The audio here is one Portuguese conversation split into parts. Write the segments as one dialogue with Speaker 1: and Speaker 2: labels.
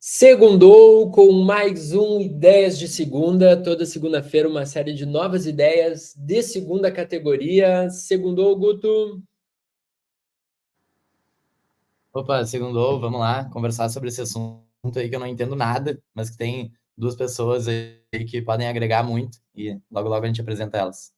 Speaker 1: Segundou com mais um Ideias de Segunda. Toda segunda-feira uma série de novas ideias de segunda categoria. Segundou, Guto?
Speaker 2: Opa, segundou, vamos lá conversar sobre esse assunto aí que eu não entendo nada, mas que tem duas pessoas aí que podem agregar muito e logo logo a gente apresenta elas.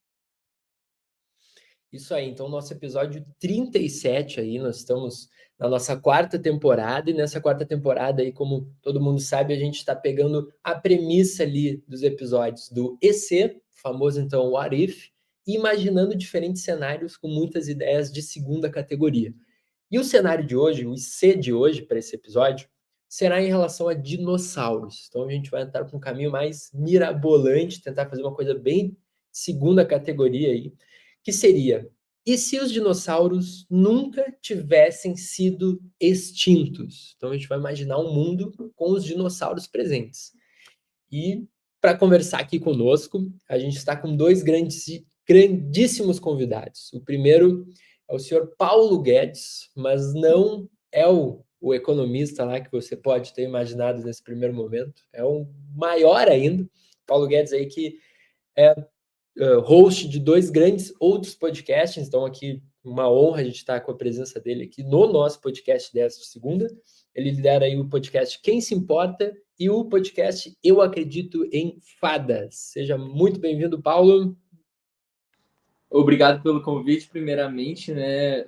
Speaker 1: Isso aí, então nosso episódio 37 aí, nós estamos na nossa quarta temporada e nessa quarta temporada aí, como todo mundo sabe, a gente está pegando a premissa ali dos episódios do EC, famoso então What If, e imaginando diferentes cenários com muitas ideias de segunda categoria. E o cenário de hoje, o IC de hoje para esse episódio, será em relação a dinossauros. Então a gente vai entrar para um caminho mais mirabolante, tentar fazer uma coisa bem segunda categoria aí, que seria: e se os dinossauros nunca tivessem sido extintos? Então a gente vai imaginar um mundo com os dinossauros presentes. E para conversar aqui conosco, a gente está com dois grandíssimos convidados. O primeiro é o senhor Paulo Guedes, mas não é o economista lá que você pode ter imaginado nesse primeiro momento. É um maior ainda. Paulo Guedes aí que é host de dois grandes outros podcasts, então aqui uma honra a gente estar com a presença dele aqui no nosso podcast desta segunda. Ele lidera aí o podcast Quem Se Importa e o podcast Eu Acredito em Fadas. Seja muito bem-vindo, Paulo.
Speaker 3: Obrigado pelo convite, primeiramente, né?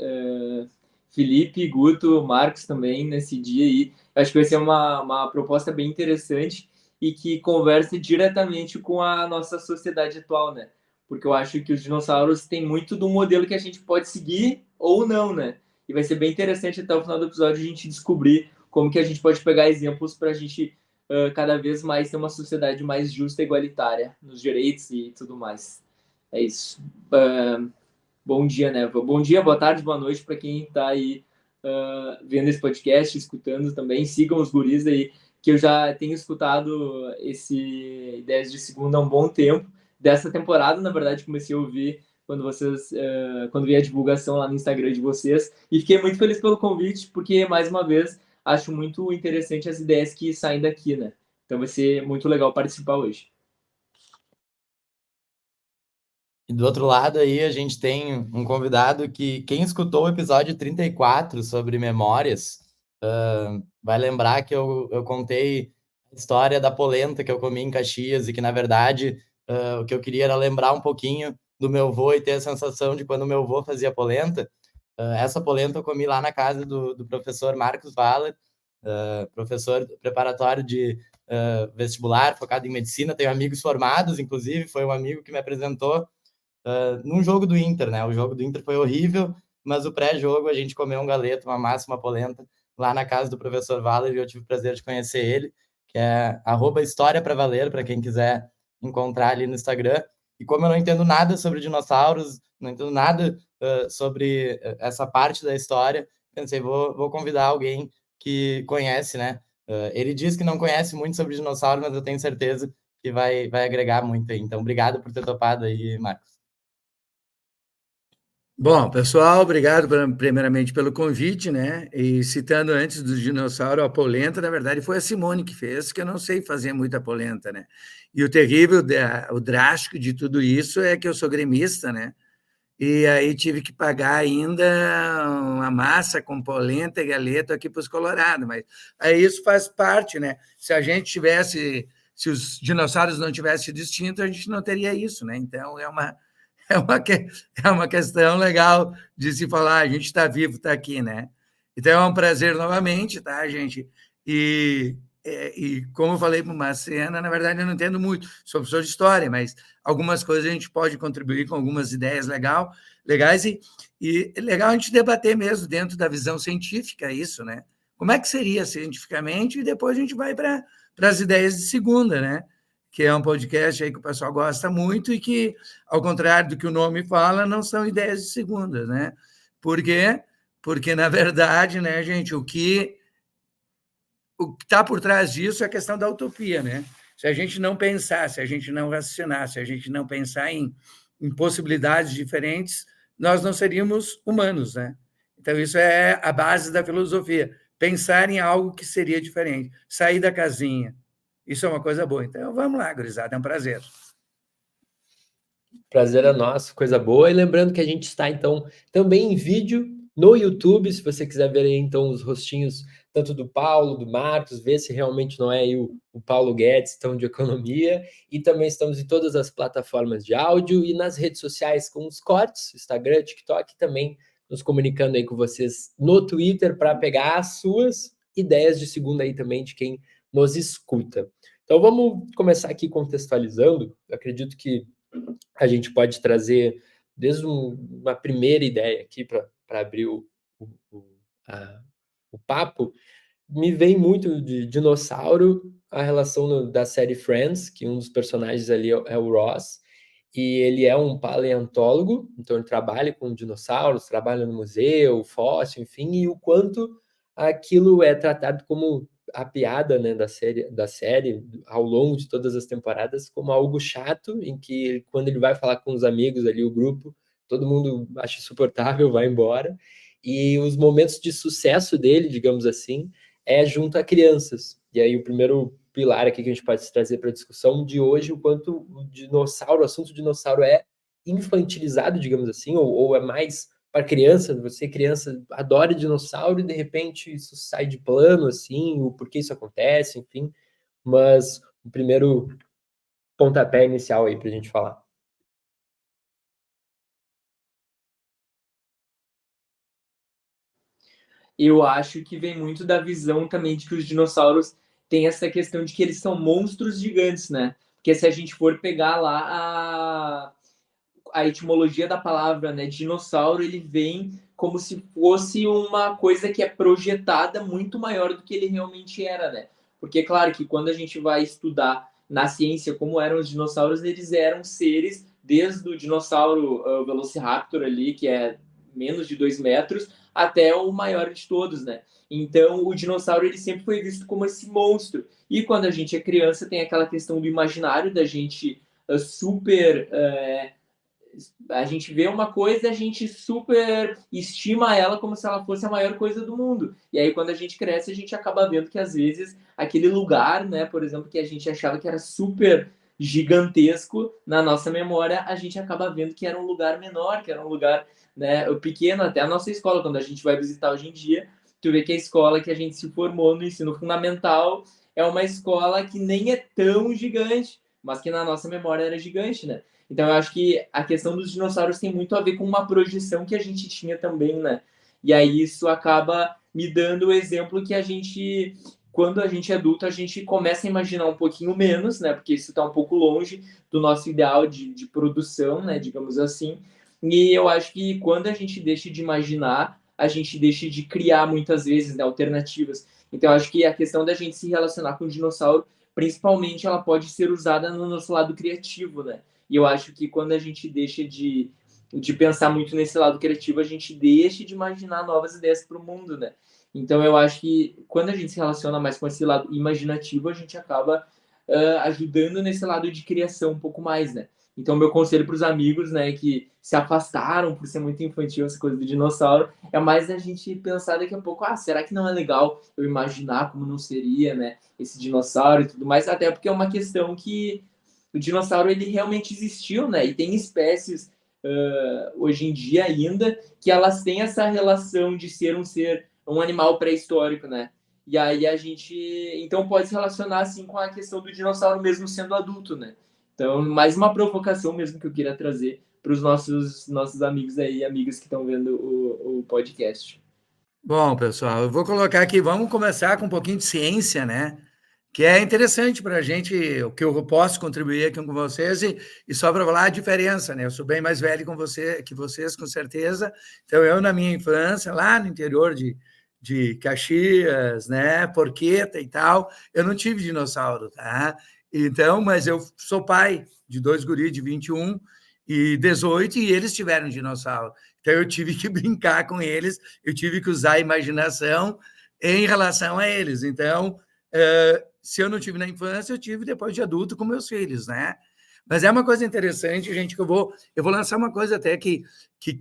Speaker 3: Felipe, Guto, Marcos também nesse dia aí. Acho que vai ser uma proposta bem interessante e que conversa diretamente com a nossa sociedade atual, né? Porque eu acho que os dinossauros têm muito do modelo que a gente pode seguir ou não, né? E vai ser bem interessante até o final do episódio a gente descobrir como que a gente pode pegar exemplos para a gente cada vez mais ter uma sociedade mais justa e igualitária nos direitos e tudo mais. É isso. Bom dia, né? Bom dia, boa tarde, boa noite para quem está aí vendo esse podcast, escutando também. Sigam os guris aí, que eu já tenho escutado esse Ideias de Segunda há um bom tempo. Dessa temporada, na verdade, comecei a ouvir quando vi a divulgação lá no Instagram de vocês. E fiquei muito feliz pelo convite, porque, mais uma vez, acho muito interessante as ideias que saem daqui, né? Então vai ser muito legal participar hoje.
Speaker 2: E do outro lado aí a gente tem um convidado que quem escutou o episódio 34 sobre memórias vai lembrar que eu contei a história da polenta que eu comi em Caxias e que, na verdade, o que eu queria era lembrar um pouquinho do meu avô e ter a sensação de quando meu avô fazia polenta. Essa polenta eu comi lá na casa do professor Marcos Valler, professor preparatório de vestibular, focado em medicina. Tenho amigos formados, inclusive, foi um amigo que me apresentou num jogo do Inter, né? O jogo do Inter foi horrível, mas o pré-jogo a gente comeu um galeto, uma massa, uma polenta, lá na casa do professor Valer, e eu tive o prazer de conhecer ele, que é @História para Valer, para quem quiser encontrar ali no Instagram. E como eu não entendo nada sobre dinossauros, não entendo nada sobre essa parte da história, pensei, vou convidar alguém que conhece, né? Ele diz que não conhece muito sobre dinossauros, mas eu tenho certeza que vai agregar muito aí. Então, obrigado por ter topado aí, Marcos.
Speaker 4: Bom, pessoal, obrigado primeiramente pelo convite, né? E citando antes do dinossauro a polenta, na verdade foi a Simone que fez, que eu não sei fazer muita polenta, né? E o terrível, o drástico de tudo isso é que eu sou gremista, né? E aí tive que pagar ainda uma massa com polenta e galeto aqui para os colorados, mas aí isso faz parte, né? Se os dinossauros não tivessem sido extintos, a gente não teria isso, né? Então é uma questão legal de se falar, a gente está vivo, está aqui, né? Então é um prazer novamente, tá, gente? E como eu falei para o Marcena, na verdade eu não entendo muito, sou professor de história, mas algumas coisas a gente pode contribuir com algumas ideias legais e é legal a gente debater mesmo dentro da visão científica isso, né? Como é que seria cientificamente e depois a gente vai para as ideias de segunda, né? Que é um podcast aí que o pessoal gosta muito e que, ao contrário do que o nome fala, não são ideias de segunda, né? Por quê? Porque, na verdade, né, gente, o que está por trás disso é a questão da utopia, né? Se a gente não pensar, se a gente não raciocinar, se a gente não pensar em possibilidades diferentes, nós não seríamos humanos, né? Então, isso é a base da filosofia. pensar em algo que seria diferente, sair da casinha. Isso é uma coisa boa. Então, vamos lá, gurizada, é um prazer.
Speaker 1: Prazer é nosso, coisa boa. E lembrando que a gente está, então, também em vídeo no YouTube, se você quiser ver aí, então, os rostinhos, tanto do Paulo, do Marcos, ver se realmente não é aí o Paulo Guedes, tão de economia. E também estamos em todas as plataformas de áudio e nas redes sociais com os cortes, Instagram, TikTok, também nos comunicando aí com vocês no Twitter para pegar as suas ideias de segunda aí também de quem nos escuta. Então, vamos começar aqui contextualizando. Eu acredito que a gente pode trazer desde uma primeira ideia aqui para abrir o papo. Me vem muito de dinossauro a relação da série Friends, que um dos personagens ali é o Ross, e ele é um paleontólogo, então ele trabalha com dinossauros, trabalha no museu, fóssil, enfim, e o quanto aquilo é tratado como a piada, né, da série ao longo de todas as temporadas como algo chato, em que quando ele vai falar com os amigos ali, o grupo, todo mundo acha insuportável, vai embora, e os momentos de sucesso dele, digamos assim, é junto a crianças. E aí o primeiro pilar aqui que a gente pode trazer para a discussão de hoje, o quanto o assunto dinossauro é infantilizado, digamos assim, ou é mais para criança, você criança adora dinossauro e de repente isso sai de plano, assim, o porquê isso acontece, enfim. Mas o primeiro pontapé inicial aí para a gente falar.
Speaker 3: Eu acho que vem muito da visão também de que os dinossauros têm essa questão de que eles são monstros gigantes, né? Porque se a gente for pegar lá a etimologia da palavra, né, dinossauro, ele vem como se fosse uma coisa que é projetada muito maior do que ele realmente era, né? Porque, claro, que quando a gente vai estudar na ciência como eram os dinossauros, eles eram seres, desde o dinossauro Velociraptor ali, que é menos de 2 metros, até o maior de todos, né? Então, o dinossauro ele sempre foi visto como esse monstro. E quando a gente é criança, tem aquela questão do imaginário da gente super a gente vê uma coisa e a gente super estima ela como se ela fosse a maior coisa do mundo. E aí, quando a gente cresce, a gente acaba vendo que, às vezes, aquele lugar, né, por exemplo, que a gente achava que era super gigantesco na nossa memória, a gente acaba vendo que era um lugar menor, que era um lugar, né, pequeno. Até a nossa escola, quando a gente vai visitar hoje em dia, tu vê que a escola que a gente se formou no ensino fundamental é uma escola que nem é tão gigante, mas que na nossa memória era gigante, né? Então, eu acho que a questão dos dinossauros tem muito a ver com uma projeção que a gente tinha também, né? E aí isso acaba me dando o exemplo que a gente, quando a gente é adulto, a gente começa a imaginar um pouquinho menos, né? Porque isso está um pouco longe do nosso ideal de produção, né? Digamos assim. E eu acho que quando a gente deixa de imaginar, a gente deixa de criar muitas vezes, né, alternativas. Então, eu acho que a questão da gente se relacionar com o dinossauro, principalmente, ela pode ser usada no nosso lado criativo, né? E eu acho que quando a gente deixa de pensar muito nesse lado criativo, a gente deixa de imaginar novas ideias para o mundo, né? Então, eu acho que quando a gente se relaciona mais com esse lado imaginativo, a gente acaba ajudando nesse lado de criação um pouco mais, né? Então, meu conselho para os amigos, né, que se afastaram por ser muito infantil essa coisa do dinossauro, é mais a gente pensar daqui a pouco, será que não é legal eu imaginar como não seria, né, esse dinossauro e tudo mais? Até porque é uma questão que o dinossauro ele realmente existiu, né? E tem espécies hoje em dia ainda que elas têm essa relação de ser um animal pré-histórico, né? E aí a gente então pode se relacionar assim com a questão do dinossauro mesmo sendo adulto, né? Então, mais uma provocação mesmo que eu queria trazer para os nossos amigos aí, amigas que estão vendo o podcast.
Speaker 4: Bom, pessoal, eu vou colocar aqui, vamos começar com um pouquinho de ciência, né? Que é interessante para a gente, o que eu posso contribuir aqui com vocês, e só para falar a diferença, né? Eu sou bem mais velho que vocês, com certeza. Então, eu, na minha infância, lá no interior de Caxias, né? Porqueta e tal, eu não tive dinossauro, tá? Então, mas eu sou pai de 2 guris de 21 e 18, e eles tiveram dinossauro. Então, eu tive que brincar com eles, eu tive que usar a imaginação em relação a eles. Então, se eu não tive na infância, eu tive depois de adulto com meus filhos, né? Mas é uma coisa interessante, gente, que eu vou lançar uma coisa até que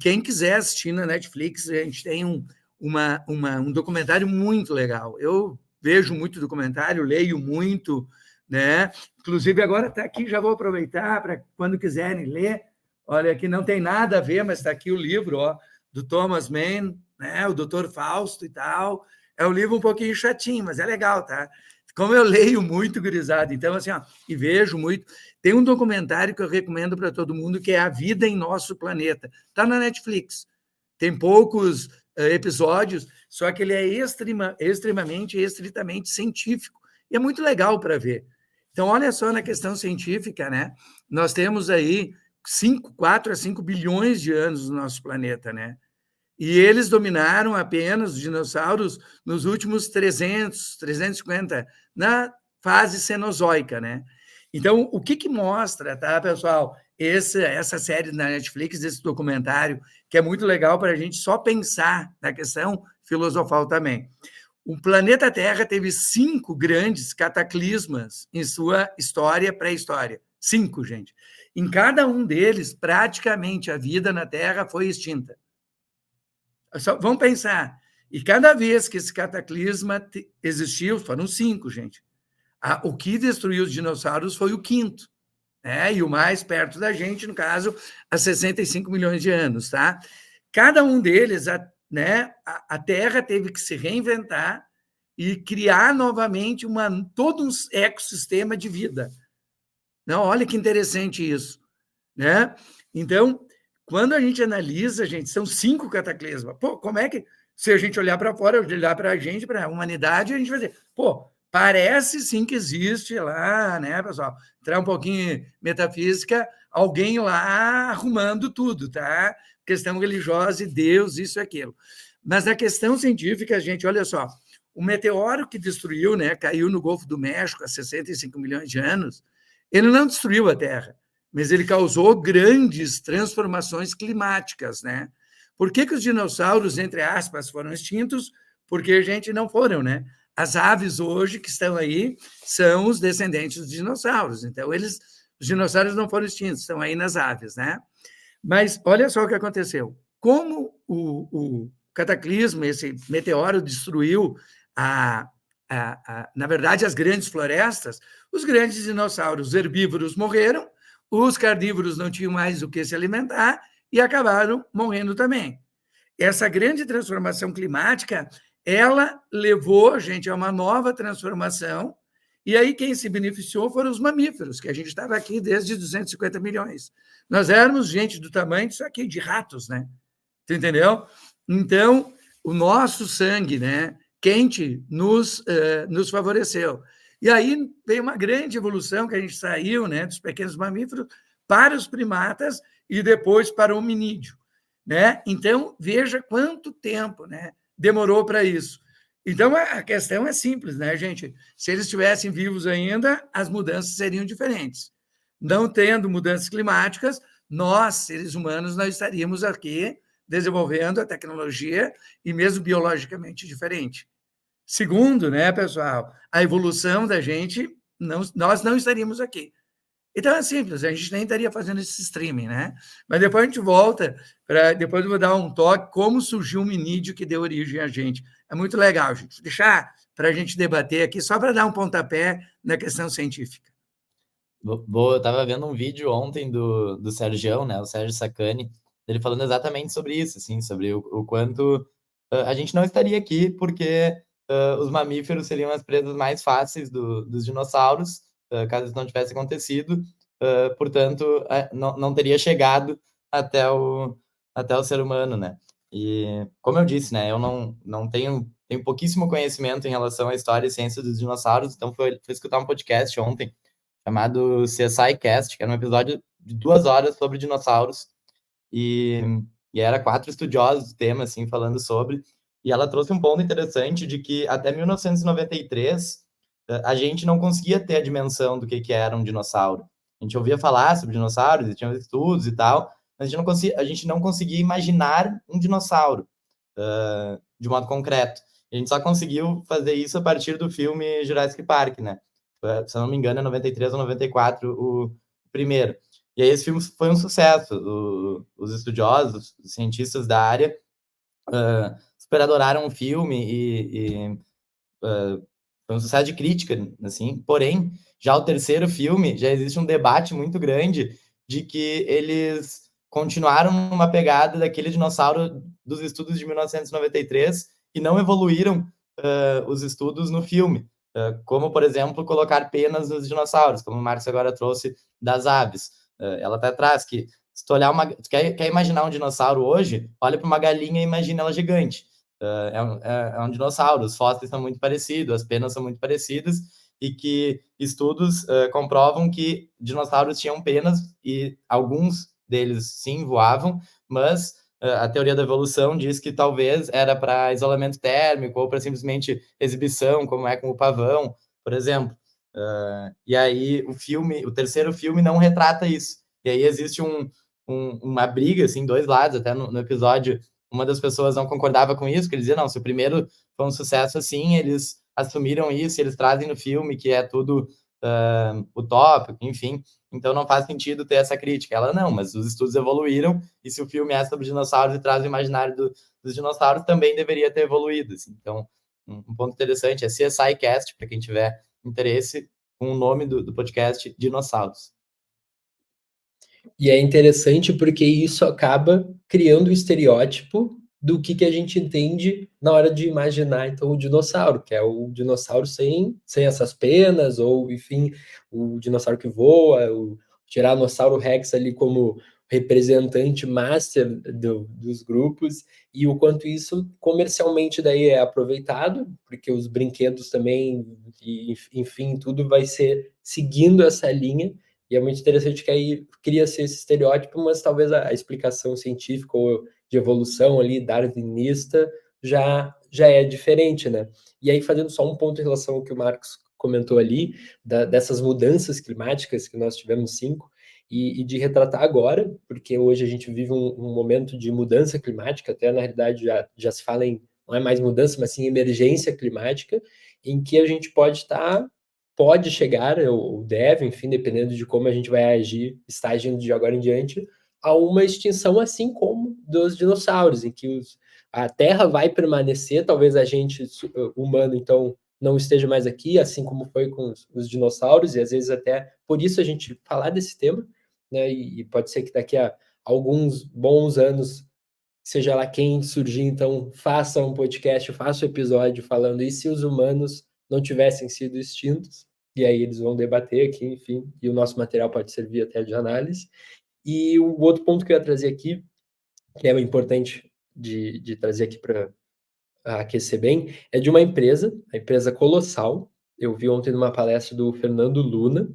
Speaker 4: quem quiser assistir na Netflix, a gente tem um um documentário muito legal. Eu vejo muito documentário, leio muito, né? Inclusive, agora está aqui, já vou aproveitar para quando quiserem ler. Olha, aqui não tem nada a ver, mas está aqui o livro, ó, do Thomas Mann, né? O Dr. Fausto e tal. É um livro um pouquinho chatinho, mas é legal, tá? Como eu leio muito, gurizada, então, assim, ó, e vejo muito. Tem um documentário que eu recomendo para todo mundo, que é A Vida em Nosso Planeta. Está na Netflix. Tem poucos episódios, só que ele é extremamente, estritamente científico. E é muito legal para ver. Então, olha só na questão científica, né? Nós temos aí 4 a 5 bilhões de anos no nosso planeta, né? E eles dominaram apenas os dinossauros nos últimos 300, 350, na fase cenozoica, né? Então, o que mostra, tá, pessoal? Essa série na Netflix, esse documentário, que é muito legal para a gente só pensar na questão filosofal também. O planeta Terra teve 5 grandes cataclismas em sua história pré-história. 5, gente. Em cada um deles, praticamente a vida na Terra foi extinta. Vamos pensar. E cada vez que esse cataclisma existiu, foram 5, gente. O que destruiu os dinossauros foi o 5º, né? E o mais perto da gente, no caso, há 65 milhões de anos, tá? Cada um deles, né, a Terra teve que se reinventar e criar novamente todo um ecossistema de vida. Não, olha que interessante isso, né? Então, quando a gente analisa, gente, são 5 cataclismas. Pô, como é que, se a gente olhar para fora, olhar para a gente, para a humanidade, a gente vai dizer, pô, parece sim que existe lá, né, pessoal? Entrar um pouquinho metafísica, alguém lá arrumando tudo, tá? Questão religiosa e Deus, isso e aquilo. Mas na questão científica, gente, olha só, o meteoro que destruiu, né, caiu no Golfo do México há 65 milhões de anos, ele não destruiu a Terra, mas ele causou grandes transformações climáticas, né? Por que os dinossauros, entre aspas, foram extintos? Porque a gente não foram, né? As aves hoje que estão aí são os descendentes dos dinossauros. Então, os dinossauros não foram extintos, estão aí nas aves, né? Mas olha só o que aconteceu. Como o cataclismo, esse meteoro, destruiu, na verdade, as grandes florestas, os grandes dinossauros herbívoros morreram, os carnívoros não tinham mais o que se alimentar e acabaram morrendo também. Essa grande transformação climática, ela levou, gente, a uma nova transformação, e aí quem se beneficiou foram os mamíferos, que a gente estava aqui desde 250 milhões. Nós éramos gente do tamanho disso aqui, de ratos, né? Tu entendeu? Então, o nosso sangue, né, quente nos favoreceu. E aí veio uma grande evolução que a gente saiu, né, dos pequenos mamíferos para os primatas e depois para o hominídeo, né? Então, veja quanto tempo, né, demorou para isso. Então, a questão é simples, né, gente? Se eles estivessem vivos ainda, as mudanças seriam diferentes. Não tendo mudanças climáticas, nós, seres humanos, não estaríamos aqui desenvolvendo a tecnologia e mesmo biologicamente diferente. Segundo, né, pessoal, a evolução da gente, nós não estaríamos aqui. Então é simples, a gente nem estaria fazendo esse streaming, né? Mas depois a gente volta, depois eu vou dar um toque como surgiu o hominídeo que deu origem a gente. É muito legal, gente. Deixar para a gente debater aqui, só para dar um pontapé na questão científica.
Speaker 2: Eu estava vendo um vídeo ontem do Sergião, né, o Sérgio Sacani, ele falando exatamente sobre isso, assim, sobre o quanto a gente não estaria aqui porque os mamíferos seriam as presas mais fáceis dos dinossauros, caso isso não tivesse acontecido, portanto, não teria chegado até o ser humano, né? E, como eu disse, né, eu não tenho pouquíssimo conhecimento em relação à história e ciência dos dinossauros, então fui escutar um podcast ontem, chamado CSI Cast, que era um episódio de 2 horas sobre dinossauros, e era 4 estudiosos do tema, assim, falando sobre, e ela trouxe um ponto interessante de que até 1993 a gente não conseguia ter a dimensão do que era um dinossauro. A gente ouvia falar sobre dinossauros, e tinha estudos e tal, mas a gente não conseguia imaginar um dinossauro de modo concreto. A gente só conseguiu fazer isso a partir do filme Jurassic Park, né? Se eu não me engano, é 93 ou 94 o primeiro. E aí esse filme foi um sucesso. Os estudiosos, os cientistas da área super adoraram o filme foi um sucesso de crítica, assim. Porém, já o terceiro filme, já existe um debate muito grande de que eles continuaram numa pegada daquele dinossauro dos estudos de 1993 e não evoluíram os estudos no filme. Como, por exemplo, colocar penas nos dinossauros, como o Marcos agora trouxe das aves. Ela até traz que, se tu olhar quer imaginar um dinossauro hoje, olha para uma galinha e imagina ela gigante. É um dinossauro, os fósseis são muito parecidos, as penas são muito parecidas, e que estudos comprovam que dinossauros tinham penas e alguns deles sim voavam, mas a teoria da evolução diz que talvez era para isolamento térmico ou para simplesmente exibição, como é com o pavão, por exemplo. E aí o terceiro filme não retrata isso. E aí existe uma briga, assim, dois lados, até no episódio uma das pessoas não concordava com isso, que eles diziam, não, se o primeiro foi um sucesso assim, eles assumiram isso, eles trazem no filme que é tudo utópico, enfim, então não faz sentido ter essa crítica. Ela, não, mas os estudos evoluíram, e se o filme é sobre dinossauros e traz o imaginário dos dinossauros, também deveria ter evoluído, assim. Então, um ponto interessante é CSI Cast, para quem tiver interesse, com o nome do podcast, Dinossauros.
Speaker 1: E é interessante porque isso acaba criando o estereótipo do que a gente entende na hora de imaginar, então, o dinossauro, que é o dinossauro sem essas penas, ou, enfim, o dinossauro que voa, o Tiranossauro Rex ali como representante master dos grupos, e o quanto isso comercialmente daí é aproveitado, porque os brinquedos também, e, enfim, tudo vai ser seguindo essa linha. E é muito interessante que aí cria-se esse estereótipo, mas talvez a explicação científica ou de evolução ali, darwinista, já é diferente, né? E aí, fazendo só um ponto em relação ao que o Marcos comentou ali, dessas mudanças climáticas que nós tivemos 5, e de retratar agora, porque hoje a gente vive um momento de mudança climática, até na realidade já se fala em, não é mais mudança, mas sim emergência climática, em que a gente pode chegar, ou deve, enfim, dependendo de como a gente vai agir, está agindo de agora em diante, a uma extinção assim como dos dinossauros, em que a Terra vai permanecer, talvez a gente humano, então, não esteja mais aqui, assim como foi com os dinossauros, e às vezes até por isso a gente falar desse tema, né, e pode ser que daqui a alguns bons anos, seja lá quem surgir, então, faça um podcast, faça um episódio falando, e se os humanos não tivessem sido extintos, e aí eles vão debater aqui, enfim, e o nosso material pode servir até de análise. E o outro ponto que eu ia trazer aqui, que é importante de trazer aqui para aquecer bem, é de uma empresa, a empresa Colossal. Eu vi ontem numa palestra do Fernando Luna,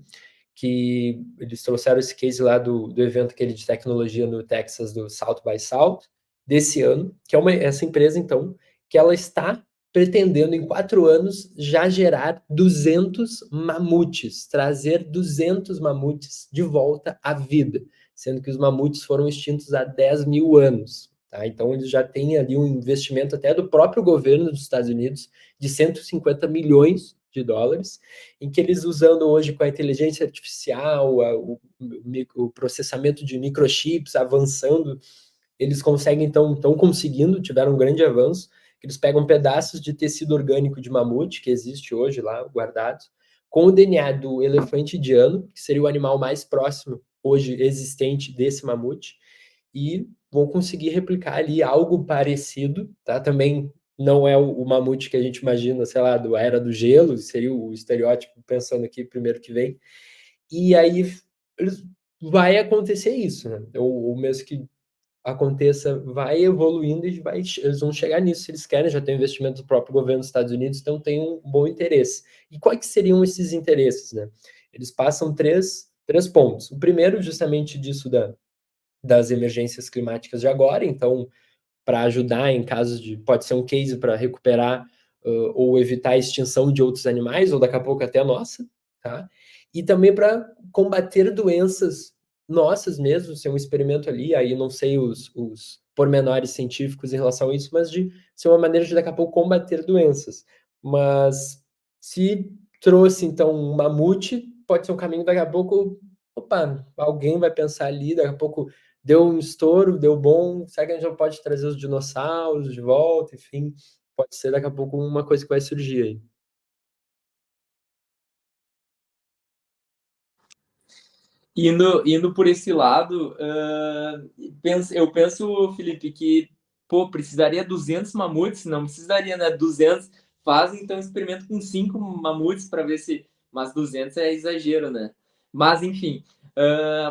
Speaker 1: que eles trouxeram esse case lá do evento aquele de tecnologia no Texas, do South by South, desse ano, que é essa empresa, então, que ela está pretendendo, em 4 anos, já gerar 200 mamutes, trazer 200 mamutes de volta à vida, sendo que os mamutes foram extintos há 10 mil anos. Tá? Então, eles já têm ali um investimento até do próprio governo dos Estados Unidos de 150 milhões de dólares, em que eles, usando hoje com a inteligência artificial, o processamento de microchips avançando, eles conseguem, então, estão conseguindo, tiveram um grande avanço, que eles pegam pedaços de tecido orgânico de mamute, que existe hoje lá, guardado, com o DNA do elefante indiano, que seria o animal mais próximo hoje existente desse mamute, e vão conseguir replicar ali algo parecido, tá? Também não é o mamute que a gente imagina, sei lá, da Era do Gelo, seria o estereótipo, pensando aqui primeiro que vem, e aí vai acontecer isso, né? Ou mesmo que aconteça, vai evoluindo e eles vão chegar nisso se eles querem, já tem investimento do próprio governo dos Estados Unidos, então tem um bom interesse. E quais seriam esses interesses, né? Eles passam três pontos. O primeiro, justamente disso das emergências climáticas de agora, então, para ajudar em casos de, pode ser um case para recuperar ou evitar a extinção de outros animais, ou daqui a pouco até a nossa, tá? E também para combater doenças nossas mesmo, ser um experimento ali, aí não sei os pormenores científicos em relação a isso, mas de ser uma maneira de daqui a pouco combater doenças. Mas se trouxe, então, um mamute, pode ser um caminho daqui a pouco, opa, alguém vai pensar ali, daqui a pouco deu um estouro, deu bom, será que a gente já pode trazer os dinossauros de volta? Enfim, pode ser daqui a pouco uma coisa que vai surgir aí.
Speaker 3: Indo por esse lado, eu penso, Felipe, que precisaria 200 mamutes, não precisaria, né? 200 fazem, então experimento com 5 mamutes para ver se. Mas 200 é exagero, né? Mas enfim,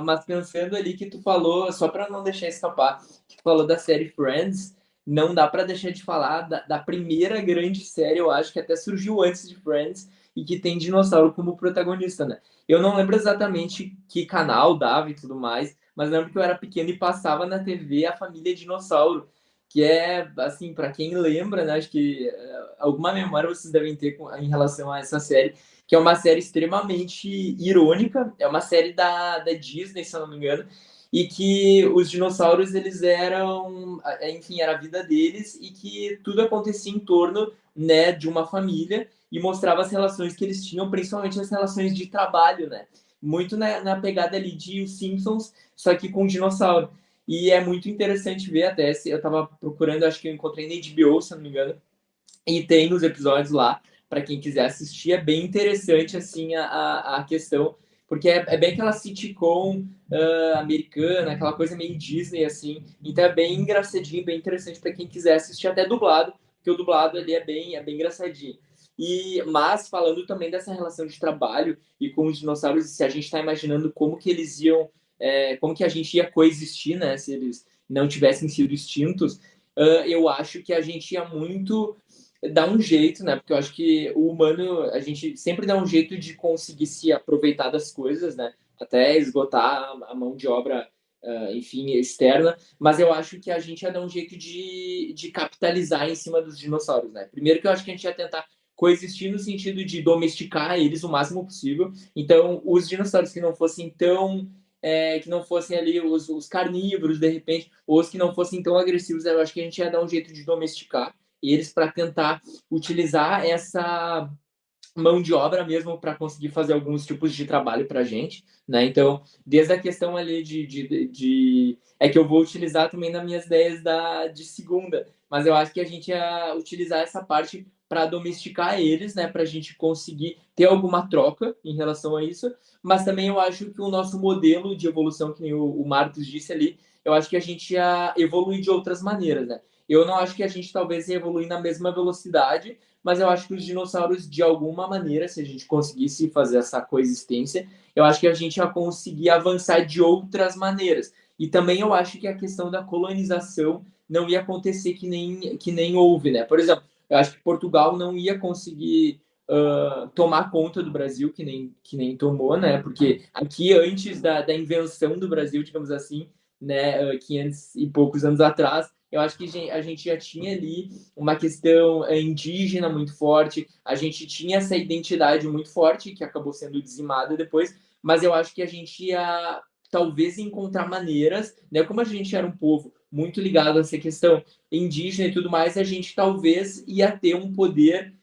Speaker 3: mas pensando ali que tu falou, só para não deixar escapar, que tu falou da série Friends, não dá para deixar de falar da primeira grande série, eu acho que até surgiu antes de Friends e que tem dinossauro como protagonista, né? Eu não lembro exatamente que canal dava e tudo mais, mas lembro que eu era pequeno e passava na TV A Família Dinossauro, que é, assim, para quem lembra, né, acho que alguma memória vocês devem ter em relação a essa série, que é uma série extremamente irônica, é uma série da Disney, se eu não me engano, e que os dinossauros, eles eram, enfim, era a vida deles, e que tudo acontecia em torno, né, de uma família, e mostrava as relações que eles tinham, principalmente as relações de trabalho, né? Muito na pegada ali de Os Simpsons, só que com dinossauro. E é muito interessante ver até, eu tava procurando, acho que eu encontrei na HBO, se não me engano, e tem nos episódios lá, para quem quiser assistir, é bem interessante, assim, a questão, porque é bem aquela sitcom americana, aquela coisa meio Disney, assim, então é bem engraçadinho, bem interessante para quem quiser assistir até dublado, porque o dublado ali é bem engraçadinho. Mas falando também dessa relação de trabalho e com os dinossauros, se a gente está imaginando como que eles iam, como que a gente ia coexistir, né, se eles não tivessem sido extintos, eu acho que a gente ia muito dar um jeito, né, porque eu acho que o humano, a gente sempre dá um jeito de conseguir se aproveitar das coisas, né, até esgotar a mão de obra, enfim, externa, mas eu acho que a gente ia dar um jeito de capitalizar em cima dos dinossauros, né. Primeiro que eu acho que a gente ia tentar coexistir no sentido de domesticar eles o máximo possível. Então, os dinossauros que não fossem tão que não fossem ali os carnívoros, de repente, ou os que não fossem tão agressivos, eu acho que a gente ia dar um jeito de domesticar eles para tentar utilizar essa mão de obra mesmo para conseguir fazer alguns tipos de trabalho para a gente, né? Então, desde a questão ali é que eu vou utilizar também nas minhas ideias de segunda, mas eu acho que a gente ia utilizar essa parte para domesticar eles, né? Para a gente conseguir ter alguma troca em relação a isso, mas também eu acho que o nosso modelo de evolução, que nem o Marcos disse ali, eu acho que a gente ia evoluir de outras maneiras, né? Eu não acho que a gente talvez ia evoluir na mesma velocidade, mas eu acho que os dinossauros, de alguma maneira, se a gente conseguisse fazer essa coexistência, eu acho que a gente ia conseguir avançar de outras maneiras. E também eu acho que a questão da colonização não ia acontecer que nem houve, né? Por exemplo, eu acho que Portugal não ia conseguir tomar conta do Brasil que nem tomou, né? Porque aqui, antes da invenção do Brasil, digamos assim, né, 500 e poucos anos atrás, eu acho que a gente já tinha ali uma questão indígena muito forte, a gente tinha essa identidade muito forte, que acabou sendo dizimada depois, mas eu acho que a gente ia talvez encontrar maneiras, né, como a gente era um povo muito ligado a essa questão indígena e tudo mais, a gente talvez ia ter um poder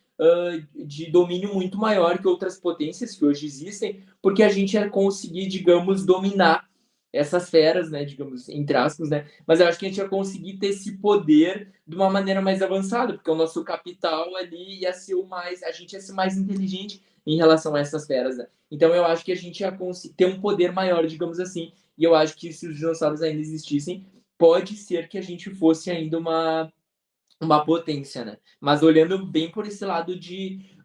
Speaker 3: de domínio muito maior que outras potências que hoje existem, porque a gente ia conseguir, digamos, dominar essas feras, né, digamos, entre aspas, né, mas eu acho que a gente ia conseguir ter esse poder de uma maneira mais avançada, porque o nosso capital ali ia ser a gente ia ser mais inteligente em relação a essas feras, né, então eu acho que a gente ia conseguir ter um poder maior, digamos assim, e eu acho que se os dinossauros ainda existissem, pode ser que a gente fosse ainda uma potência, né? Mas olhando bem por esse lado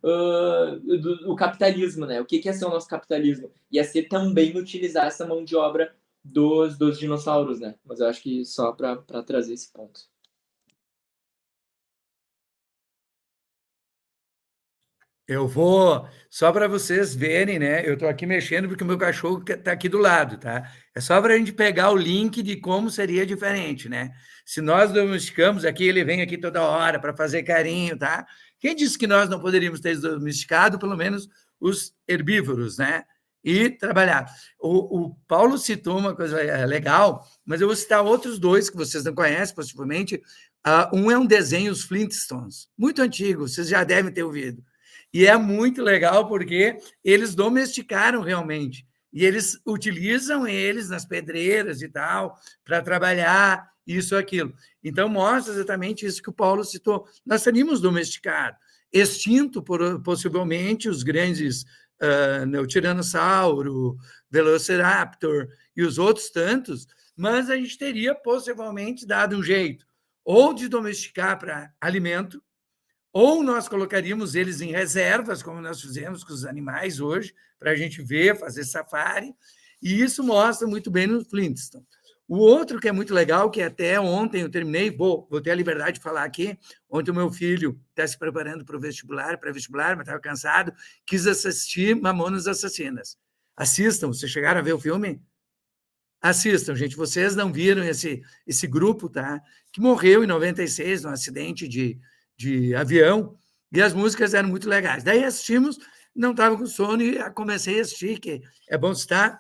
Speaker 3: do capitalismo, né? O que ia ser o nosso capitalismo? Ia ser também utilizar essa mão de obra dos dinossauros, né? Mas eu acho que só para trazer esse ponto.
Speaker 4: Eu vou, só para vocês verem, né? Eu estou aqui mexendo porque o meu cachorro está aqui do lado, tá? É só para a gente pegar o link de como seria diferente, né? Se nós domesticamos aqui, ele vem aqui toda hora para fazer carinho, tá? Quem disse que nós não poderíamos ter domesticado, pelo menos, os herbívoros, né? E trabalhar. O Paulo citou uma coisa legal, mas eu vou citar outros dois que vocês não conhecem, possivelmente. Um é um desenho, os Flintstones, muito antigo, vocês já devem ter ouvido. E é muito legal porque eles domesticaram realmente. e eles utilizam eles nas pedreiras e tal, para trabalhar isso, aquilo. Então, mostra exatamente isso que o Paulo citou. Nós teríamos domesticado, extinto, possivelmente, os grandes, o Tiranossauro, Velociraptor e os outros tantos, mas a gente teria possivelmente dado um jeito ou de domesticar para alimento, ou nós colocaríamos eles em reservas, como nós fizemos com os animais hoje, para a gente ver, fazer safari, e isso mostra muito bem no Flintstone. O outro que é muito legal, que até ontem eu terminei, vou ter a liberdade de falar aqui, ontem o meu filho está se preparando para o vestibular, pré-vestibular, mas estava cansado, quis assistir Mamonas Assassinas. Assistam, vocês chegaram a ver o filme? Assistam, gente, vocês não viram esse grupo, tá? Que morreu em 96 num acidente de avião, e as músicas eram muito legais. Daí assistimos, não estava com sono, e comecei a assistir, que é bom citar,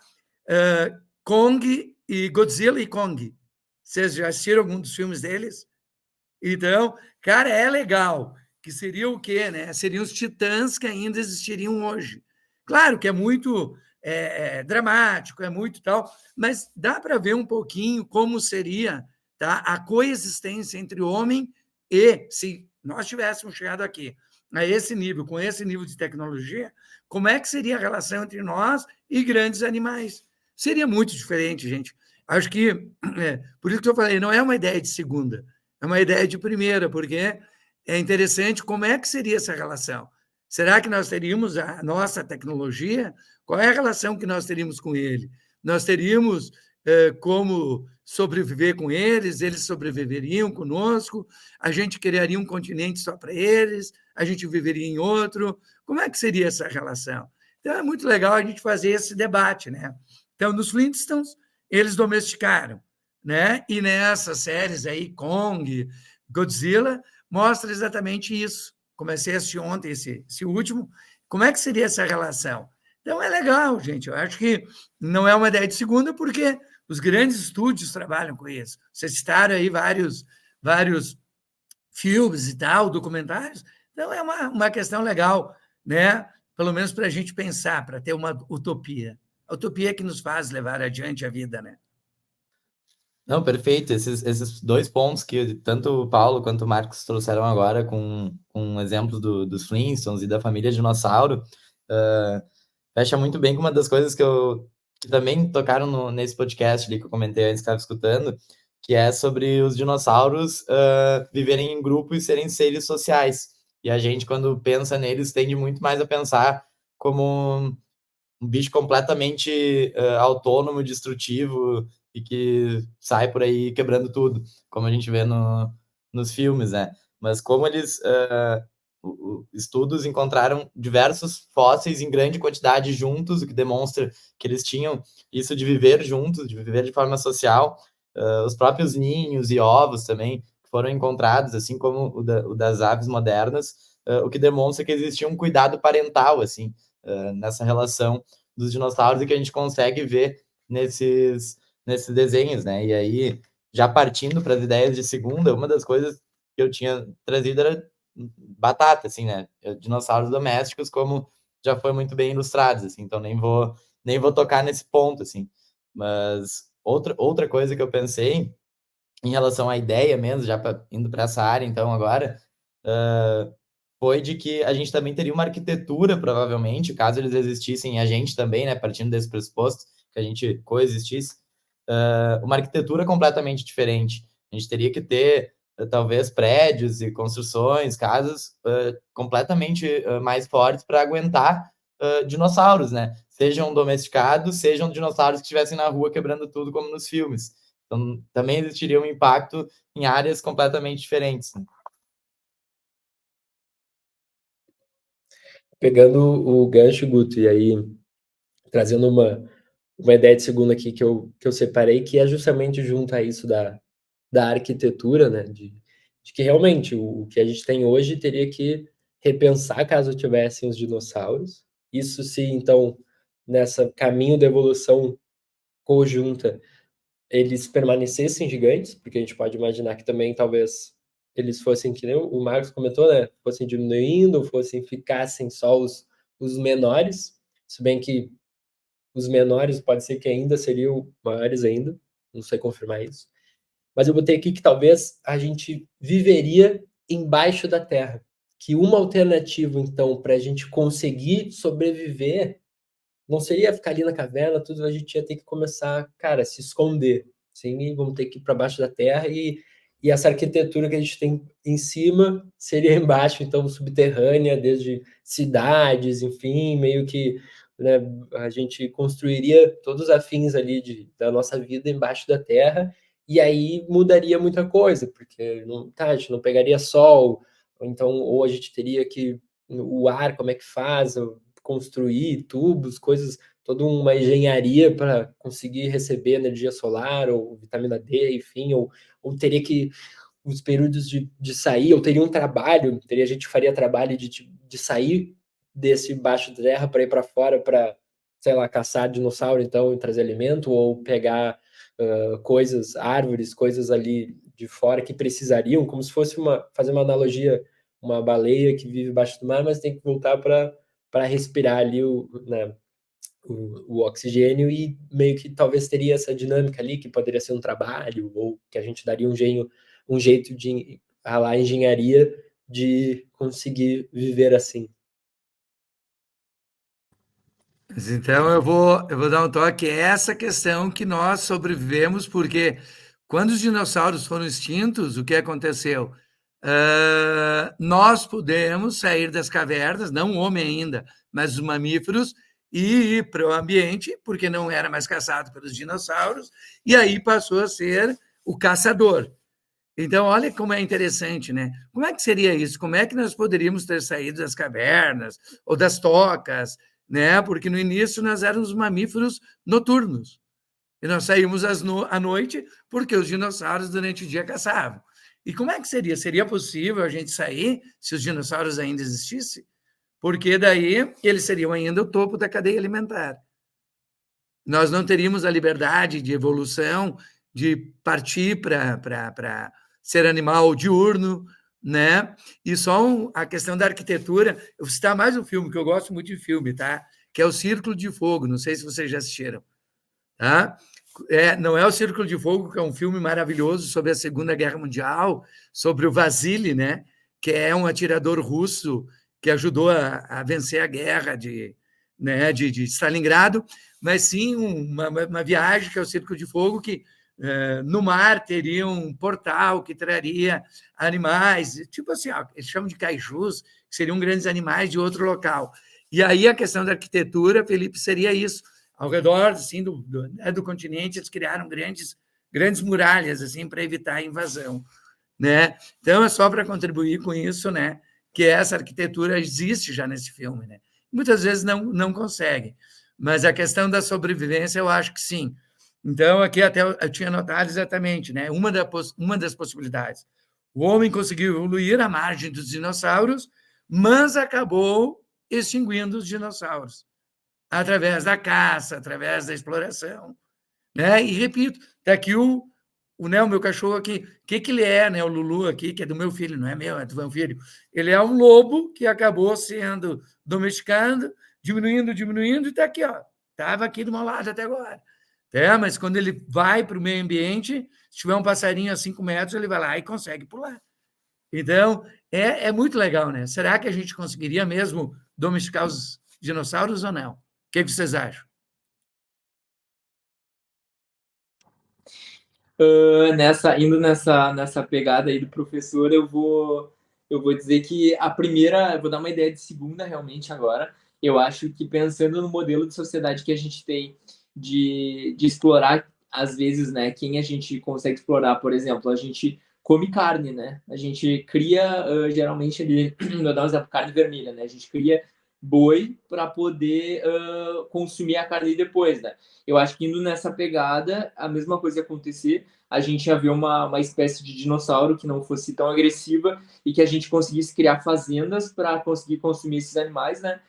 Speaker 4: Kong e Godzilla e Kong. Vocês já assistiram algum dos filmes deles? Então, cara, é legal, que seria o quê, né? Seriam os titãs que ainda existiriam hoje. Claro que é muito dramático, é muito tal, mas dá para ver um pouquinho como seria, tá, a coexistência entre o homem e, se nós tivéssemos chegado aqui a esse nível, com esse nível de tecnologia, como é que seria a relação entre nós e grandes animais? Seria muito diferente, gente. Acho que, por isso que eu falei, não é uma ideia de segunda, é uma ideia de primeira, porque é interessante como é que seria essa relação. Será que nós teríamos a nossa tecnologia? Qual é a relação que nós teríamos com ele? Nós teríamos como sobreviver com eles, eles sobreviveriam conosco, a gente criaria um continente só para eles, a gente viveria em outro. Como é que seria essa relação? Então, é muito legal a gente fazer esse debate, né? Então, nos Flintstones, eles domesticaram, né? E nessas séries aí, Kong, Godzilla, mostra exatamente isso. Comecei a assistir ontem esse último. Como é que seria essa relação? Então, é legal, gente. Eu acho que não é uma ideia de segunda, porque os grandes estúdios trabalham com isso. Vocês citaram aí vários filmes e tal, documentários. Então, é uma questão legal, né? Pelo menos para a gente pensar, para ter uma utopia. A utopia que nos faz levar adiante a vida, né?
Speaker 2: Não, perfeito. Esses dois pontos que tanto o Paulo quanto o Marcos trouxeram agora, com exemplos dos Flintstones e da família dinossauro, fecha muito bem com uma das coisas que também tocaram nesse podcast ali que eu comentei antes que estava escutando, que é sobre os dinossauros viverem em grupo e serem seres sociais. E a gente, quando pensa neles, tende muito mais a pensar como um bicho completamente autônomo, destrutivo e que sai por aí quebrando tudo, como a gente vê nos filmes, né? Mas como eles estudos encontraram diversos fósseis em grande quantidade juntos, o que demonstra que eles tinham isso de viver juntos, de viver de forma social. Os próprios ninhos e ovos também foram encontrados, assim como o das aves modernas, o que demonstra que existia um cuidado parental, assim, nessa relação dos dinossauros e que a gente consegue ver nesses desenhos, né? E aí, já partindo para as ideias de segunda, uma das coisas que eu tinha trazido era batata, assim, né? Dinossauros domésticos, como já foi muito bem ilustrados, assim, então nem vou tocar nesse ponto, assim. Mas outra coisa que eu pensei em relação à ideia mesmo, já indo para essa área, então, agora, foi de que a gente também teria uma arquitetura, provavelmente, caso eles existissem, e a gente também, né, partindo desse pressuposto, que a gente coexistisse, uma arquitetura completamente diferente. A gente teria que ter, talvez, prédios e construções, casas completamente mais fortes para aguentar dinossauros, né? Sejam domesticados, sejam dinossauros que estivessem na rua quebrando tudo, como nos filmes. Então, também existiria um impacto em áreas completamente diferentes, né?
Speaker 1: Pegando o gancho, Guto, e aí trazendo uma ideia de segunda aqui que eu separei, que é justamente junto a isso da arquitetura, né? De que realmente o que a gente tem hoje teria que repensar caso tivessem os dinossauros. Isso se, então, nessa caminho da evolução conjunta, eles permanecessem gigantes, porque a gente pode imaginar que também talvez eles fossem, que nem o Marcos comentou, né? Fossem diminuindo, ficassem só os menores, se bem que os menores pode ser que ainda seriam maiores ainda, não sei confirmar isso. Mas eu botei aqui que talvez a gente viveria embaixo da terra. Que uma alternativa, então, para a gente conseguir sobreviver, não seria ficar ali na caverna, tudo, a gente ia ter que começar, cara, a se esconder. Sim, e vamos ter que ir para baixo da terra e essa arquitetura que a gente tem em cima seria embaixo, então subterrânea, desde cidades, enfim, meio que, né, a gente construiria todos os afins ali da nossa vida embaixo da terra, e aí mudaria muita coisa, porque não, tá, a gente não pegaria sol, então, ou a gente teria que o ar, como é que faz, construir tubos, coisas, toda uma engenharia para conseguir receber energia solar ou vitamina D, enfim, ou teria que os períodos de sair, ou teria um trabalho, a gente faria trabalho de sair desse baixo de terra para ir para fora para, sei lá, caçar dinossauro, então, e trazer alimento, ou pegar coisas, árvores, coisas ali de fora que precisariam, como se fosse fazer uma analogia, uma baleia que vive embaixo do mar, mas tem que voltar para respirar ali né, o oxigênio, e meio que talvez teria essa dinâmica ali, que poderia ser um trabalho, ou que a gente daria um jeito de a engenharia de conseguir viver assim.
Speaker 4: Então eu vou dar um toque. É essa questão que nós sobrevivemos, porque quando os dinossauros foram extintos, o que aconteceu? Nós pudemos sair das cavernas, não o homem ainda, mas os mamíferos, e ir para o ambiente, porque não era mais caçado pelos dinossauros, e aí passou a ser o caçador. Então, olha como é interessante, né? Como é que seria isso? Como é que nós poderíamos ter saído das cavernas ou das tocas, né? Porque no início nós éramos mamíferos noturnos. E nós saímos à noite porque os dinossauros durante o dia caçavam. E como é que seria? Seria possível a gente sair se os dinossauros ainda existissem? Porque daí eles seriam ainda o topo da cadeia alimentar. Nós não teríamos a liberdade de evolução, de partir para ser animal diurno, né? E só a questão da arquitetura. Eu vou citar mais um filme, que eu gosto muito de filme, tá? Que é o Círculo de Fogo. Não sei se vocês já assistiram. Tá? Não é o Círculo de Fogo, que é um filme maravilhoso sobre a Segunda Guerra Mundial, sobre o Vasily, né? Que é um atirador russo que ajudou a vencer a guerra de Stalingrado, mas sim uma viagem que é o Círculo de Fogo, que no mar teria um portal que traria animais, tipo assim, eles chamam de kaijus, que seriam grandes animais de outro local. E aí a questão da arquitetura, Felipe, seria isso. Ao redor assim, do continente, eles criaram grandes muralhas assim, para evitar a invasão. Né? Então, é só para contribuir com isso, né, que essa arquitetura existe já nesse filme. Né? Muitas vezes não consegue, mas a questão da sobrevivência, eu acho que sim. Então, aqui até eu tinha notado exatamente, né, uma das possibilidades. O homem conseguiu evoluir à margem dos dinossauros, mas acabou extinguindo os dinossauros através da caça, através da exploração. Né? E, repito, está aqui o meu cachorro aqui. O que ele é, né? O Lulu aqui, que é do meu filho, não é meu, é do meu filho. Ele é um lobo que acabou sendo domesticado, diminuindo, e está aqui, ó. Estava aqui do meu lado até agora. Mas quando ele vai para o meio ambiente, se tiver um passarinho a 5 metros, ele vai lá e consegue pular. Então, é muito legal, né? Será que a gente conseguiria mesmo domesticar os dinossauros ou não? O que vocês acham?
Speaker 3: Indo nessa pegada aí do professor, eu vou dizer que a primeira, eu vou dar uma ideia de segunda realmente agora. Eu acho que pensando no modelo de sociedade que a gente tem de explorar, às vezes, né, quem a gente consegue explorar, por exemplo, a gente come carne, né? A gente cria, geralmente, ali, vou dar um exemplo, carne vermelha, né? A gente cria boi para poder consumir a carne depois, né? Eu acho que indo nessa pegada, a mesma coisa ia acontecer, a gente ia ver uma espécie de dinossauro que não fosse tão agressiva e que a gente conseguisse criar fazendas para conseguir consumir esses animais, né?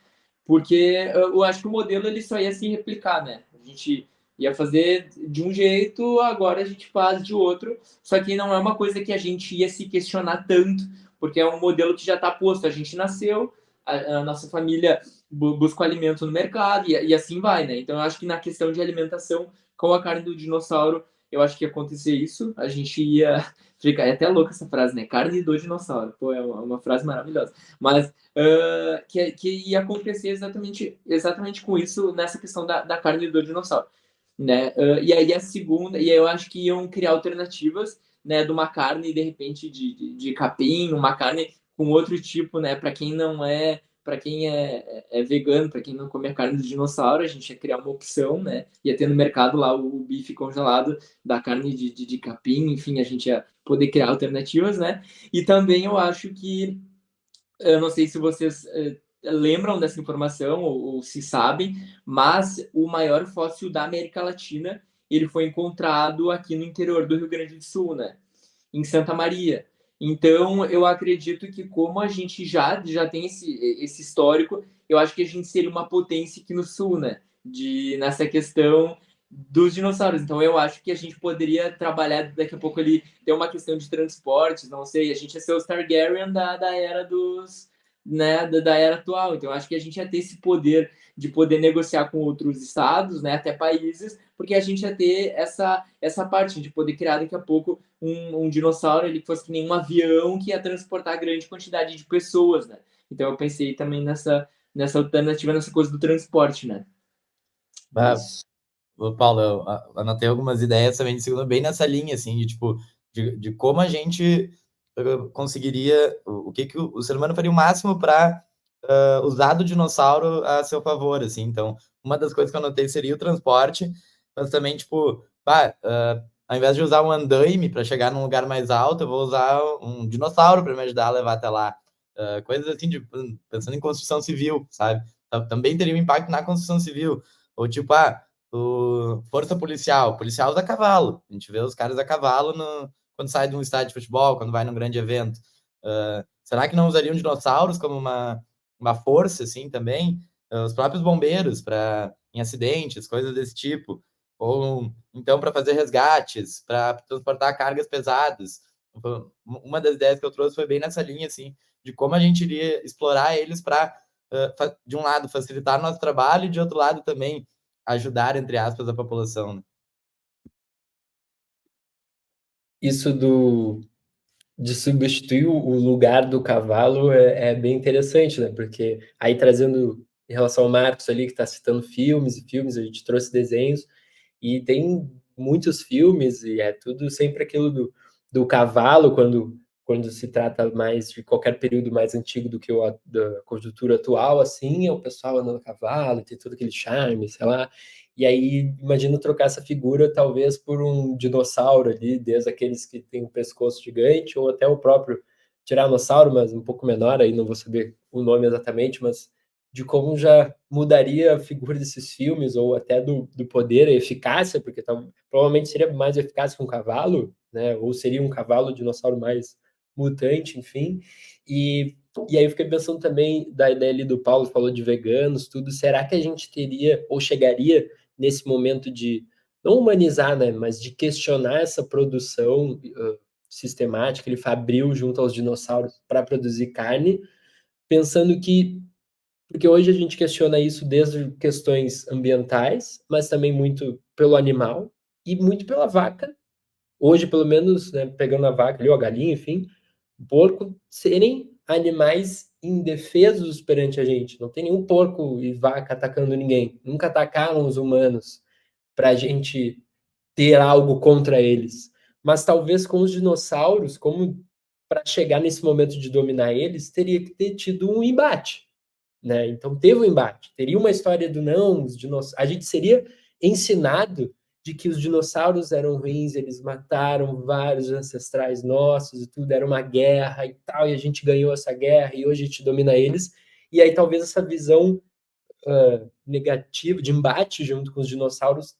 Speaker 3: Porque eu acho que o modelo ele só ia se replicar, né? A gente ia fazer de um jeito, agora a gente faz de outro, só que não é uma coisa que a gente ia se questionar tanto, porque é um modelo que já está posto, a gente nasceu, a nossa família busca o alimento no mercado e assim vai, né? Então eu acho que na questão de alimentação com a carne do dinossauro, eu acho que ia acontecer isso, a gente ia ficar, é até louca essa frase, né? Carne do dinossauro, pô, é uma frase maravilhosa, mas que ia acontecer exatamente com isso nessa questão da carne do dinossauro, né? E aí a segunda, e aí eu acho que iam criar alternativas, né, de uma carne de repente de capim, uma carne com outro tipo, né, para quem não é, para quem é vegano, para quem não come carne de dinossauro, a gente ia criar uma opção, né? Ia ter no mercado lá o bife congelado da carne de capim, enfim, a gente ia poder criar alternativas, né? E também eu acho que, eu não sei se vocês lembram dessa informação ou se sabem, mas o maior fóssil da América Latina, ele foi encontrado aqui no interior do Rio Grande do Sul, né? Em Santa Maria. Então, eu acredito que como a gente já tem esse histórico, eu acho que a gente seria uma potência aqui no Sul, né? Nessa questão dos dinossauros. Então, eu acho que a gente poderia trabalhar daqui a pouco ali, ter uma questão de transportes, não sei, a gente ia ser os Targaryen da era dos, né, da era atual. Então, eu acho que a gente ia ter esse poder de poder negociar com outros estados, né, até países, porque a gente ia ter essa parte de poder criar daqui a pouco um dinossauro ele que fosse que nem um avião que ia transportar grande quantidade de pessoas, né? Então eu pensei também nessa alternativa, nessa coisa do transporte, né? Isso.
Speaker 2: Paulo, eu anotei algumas ideias também, segundo bem nessa linha, assim, de tipo, de como a gente conseguiria, o que o ser humano faria o máximo para usar do dinossauro a seu favor, assim. Então, uma das coisas que eu anotei seria o transporte, mas também, tipo, ao invés de usar um andaime para chegar num lugar mais alto, eu vou usar um dinossauro para me ajudar a levar até lá. Coisas assim, pensando em construção civil, sabe? Também teria um impacto na construção civil. Ou tipo, força policial. Policial usa cavalo. A gente vê os caras a cavalo quando sai de um estádio de futebol, quando vai num grande evento. Será que não usariam dinossauros como uma força, assim, também? Os próprios bombeiros em acidentes, coisas desse tipo. Ou, então, para fazer resgates, para transportar cargas pesadas. Uma das ideias que eu trouxe foi bem nessa linha, assim, de como a gente iria explorar eles para, de um lado, facilitar nosso trabalho e, de outro lado, também ajudar, entre aspas, a população. Né?
Speaker 1: Isso de substituir o lugar do cavalo é bem interessante, né? Porque aí trazendo em relação ao Marcos ali, que está citando filmes e filmes, a gente trouxe desenhos, e tem muitos filmes, e é tudo sempre aquilo do cavalo, quando se trata mais de qualquer período mais antigo do que da conjuntura atual, assim, é o pessoal andando a cavalo, tem todo aquele charme, sei lá. E aí, imagino trocar essa figura talvez por um dinossauro ali, desde aqueles que têm um pescoço gigante, ou até o próprio tiranossauro, mas um pouco menor, aí não vou saber o nome exatamente, mas de como já mudaria a figura desses filmes, ou até do poder, a eficácia, porque provavelmente seria mais eficaz que um cavalo, né? Ou seria um cavalo dinossauro mais mutante, enfim. E aí eu fiquei pensando também da ideia ali do Paulo, falou de veganos, tudo. Será que a gente teria, ou chegaria nesse momento de não humanizar, né, mas de questionar essa produção sistemática, ele fabril junto aos dinossauros para produzir carne, pensando que, porque hoje a gente questiona isso desde questões ambientais, mas também muito pelo animal e muito pela vaca. Hoje, pelo menos, né, pegando a vaca ali, ou a galinha, enfim, o porco, serem animais indefesos perante a gente. Não tem nenhum porco e vaca atacando ninguém. Nunca atacaram os humanos para a gente ter algo contra eles. Mas talvez com os dinossauros, como para chegar nesse momento de dominar eles, teria que ter tido um embate, né? Então teve um embate. Teria uma história do não, os dinossauros. A gente seria ensinado de que os dinossauros eram ruins, eles mataram vários ancestrais nossos e tudo, era uma guerra e tal, e a gente ganhou essa guerra e hoje a gente domina eles. E aí talvez essa visão negativa, de embate junto com os dinossauros,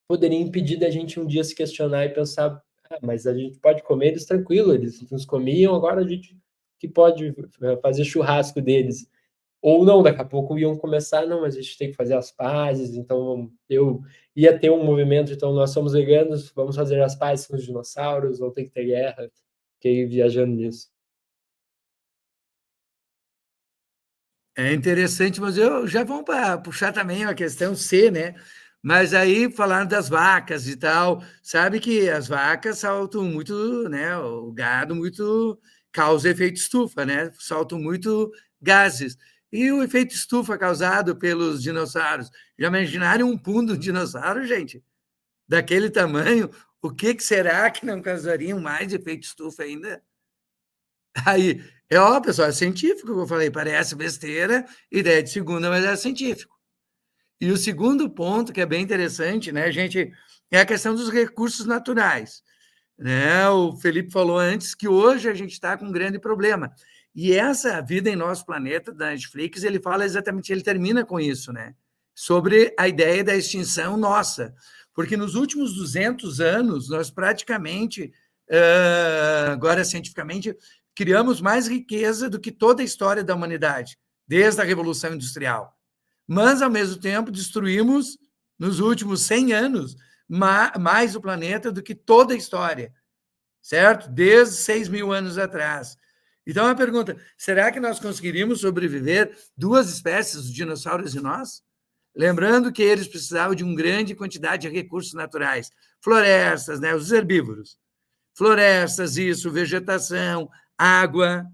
Speaker 1: poderia impedir da gente um dia se questionar e pensar, mas a gente pode comer eles tranquilo, eles nos comiam, agora a gente que pode fazer churrasco deles. Ou não, daqui a pouco iam começar, não, mas a gente tem que fazer as pazes, então eu ia ter um movimento, então nós somos veganos, vamos fazer as pazes com os dinossauros, não tem que ter guerra. Fiquei viajando nisso.
Speaker 4: É interessante, mas eu já vamos puxar também a questão C, né? Mas aí falando das vacas e tal, sabe que as vacas saltam muito, né? O gado muito causa efeito estufa, né? Soltam muito gases. E o efeito estufa causado pelos dinossauros. Já imaginaram um pum do dinossauro, gente? Daquele tamanho, o que será que não causariam mais efeito estufa ainda? Aí, pessoal, é científico, como eu falei, parece besteira, ideia de segunda, mas é científico. E o segundo ponto, que é bem interessante, né, gente, é a questão dos recursos naturais. Né? O Felipe falou antes que hoje a gente está com um grande problema. E essa Vida em Nosso Planeta, da Netflix, ele fala exatamente, ele termina com isso, né? Sobre a ideia da extinção nossa. Porque nos últimos 200 anos, nós praticamente, agora cientificamente, criamos mais riqueza do que toda a história da humanidade, desde a Revolução Industrial. Mas, ao mesmo tempo, destruímos, nos últimos 100 anos, mais o planeta do que toda a história, certo? Desde 6.000 anos atrás. Então, a pergunta, será que nós conseguiríamos sobreviver duas espécies, os dinossauros e nós? Lembrando que eles precisavam de uma grande quantidade de recursos naturais, florestas, né, os herbívoros, florestas, isso, vegetação, água.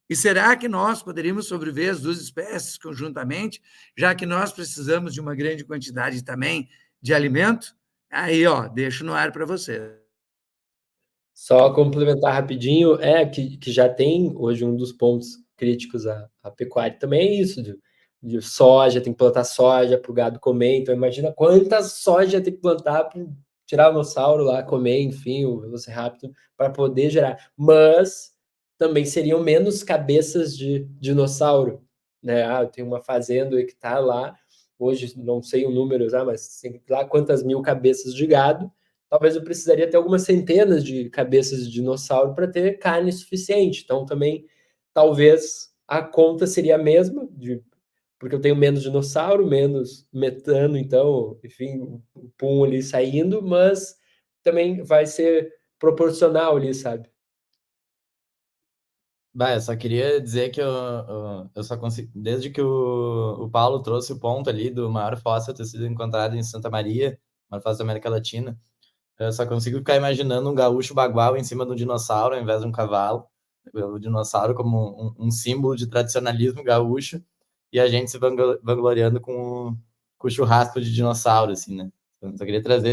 Speaker 4: E será que nós poderíamos sobreviver as duas espécies conjuntamente, já que nós precisamos de uma grande quantidade também de alimento? Aí, deixo no ar para você.
Speaker 1: Só complementar rapidinho, que já tem hoje um dos pontos críticos à pecuária também é isso, de soja, tem que plantar soja para o gado comer, então imagina quanta soja tem que plantar para o tiranossauro lá comer, enfim, o velociraptor, para poder gerar. Mas também seriam menos cabeças de dinossauro, né? Eu tenho uma fazenda que está lá, hoje não sei o número, mas tem lá quantas mil cabeças de gado. Talvez eu precisaria ter algumas centenas de cabeças de dinossauro para ter carne suficiente. Então, também, talvez a conta seria a mesma, porque eu tenho menos dinossauro, menos metano, então, enfim, o pum ali saindo, mas também vai ser proporcional ali, sabe?
Speaker 2: Eu só queria dizer que eu só consigo. Desde que o Paulo trouxe o ponto ali do maior fóssil ter sido encontrado em Santa Maria, maior fóssil da América Latina, eu só consigo ficar imaginando um gaúcho bagual em cima de um dinossauro ao invés de um cavalo. O dinossauro como um símbolo de tradicionalismo gaúcho e a gente se vangloriando com o churrasco de dinossauro, assim, né? Eu só queria trazer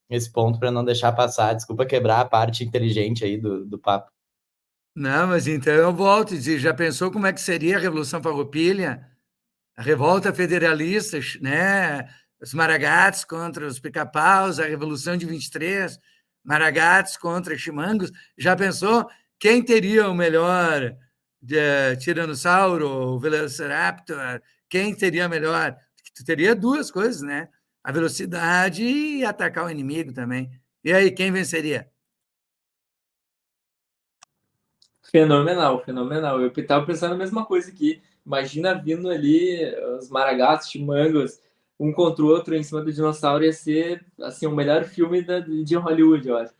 Speaker 2: esse ponto para não deixar passar. Desculpa quebrar a parte inteligente aí do papo.
Speaker 4: Não, mas então eu volto e dizer, já pensou como é que seria a Revolução Farroupilha? A revolta federalista, né? Os Maragatos contra os Pica-Paus, a Revolução de 23, Maragatos contra Chimangos. Já pensou quem teria o melhor Tiranossauro, o Velociraptor? Quem teria melhor? Tu teria duas coisas, né? A velocidade e atacar o inimigo também. E aí, quem venceria?
Speaker 3: Fenomenal, fenomenal. Eu estava pensando a mesma coisa aqui. Imagina vindo ali os maragatos, chimangos, um contra o outro em cima do dinossauro, ia ser assim, o melhor filme de Hollywood, eu acho.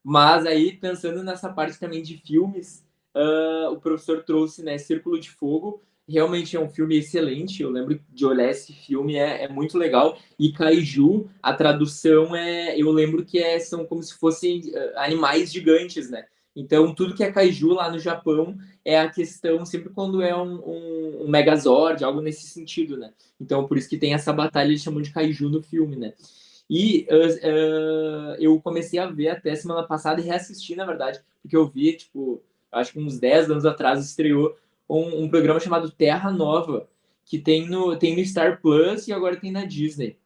Speaker 3: Mas aí, pensando nessa parte também de filmes, o professor trouxe, né, Círculo de Fogo. Realmente é um filme excelente. Eu lembro de olhar esse filme, é muito legal. E Kaiju, a tradução eu lembro que são como se fossem animais gigantes, né? Então, tudo que é Kaiju lá no Japão é a questão, sempre quando é um Megazord, algo nesse sentido, né? Então, por isso que tem essa batalha, eles chamam de Kaiju no filme, né? E eu comecei a ver até semana passada e reassisti, na verdade, porque eu vi, tipo, acho que uns 10 anos atrás estreou um programa chamado Terra Nova, que tem no Star Plus e agora tem na Disney,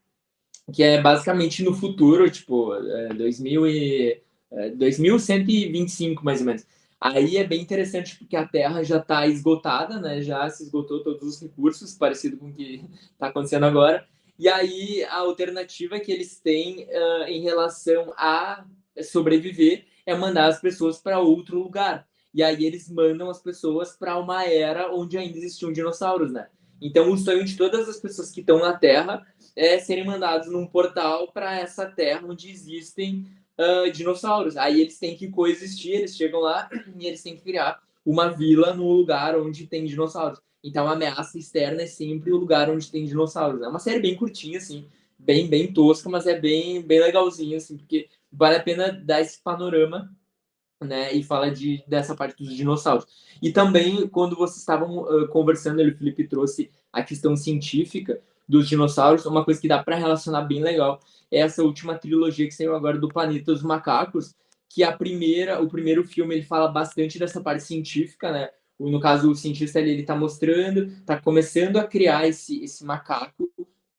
Speaker 3: que é basicamente no futuro, tipo, 2125, mais ou menos. Aí é bem interessante porque a Terra já está esgotada, né? Já se esgotou todos os recursos, parecido com o que está acontecendo agora. E aí a alternativa que eles têm em relação a sobreviver é mandar as pessoas para outro lugar. E aí eles mandam as pessoas para uma era onde ainda existiam dinossauros, né? Então o sonho de todas as pessoas que estão na Terra serem mandados num portal para essa terra onde existem dinossauros. Aí eles têm que coexistir, eles chegam lá e eles têm que criar uma vila no lugar onde tem dinossauros. Então, a ameaça externa é sempre o lugar onde tem dinossauros. É uma série bem curtinha, assim, bem tosca, mas é bem legalzinha, assim, porque vale a pena dar esse panorama, né, e fala dessa parte dos dinossauros. E também, quando vocês estavam conversando, o Felipe trouxe a questão científica dos dinossauros, uma coisa que dá para relacionar bem legal é essa última trilogia que saiu agora do Planeta dos Macacos, que o primeiro filme ele fala bastante dessa parte científica, né? No caso, o cientista ele está mostrando, está começando a criar esse macaco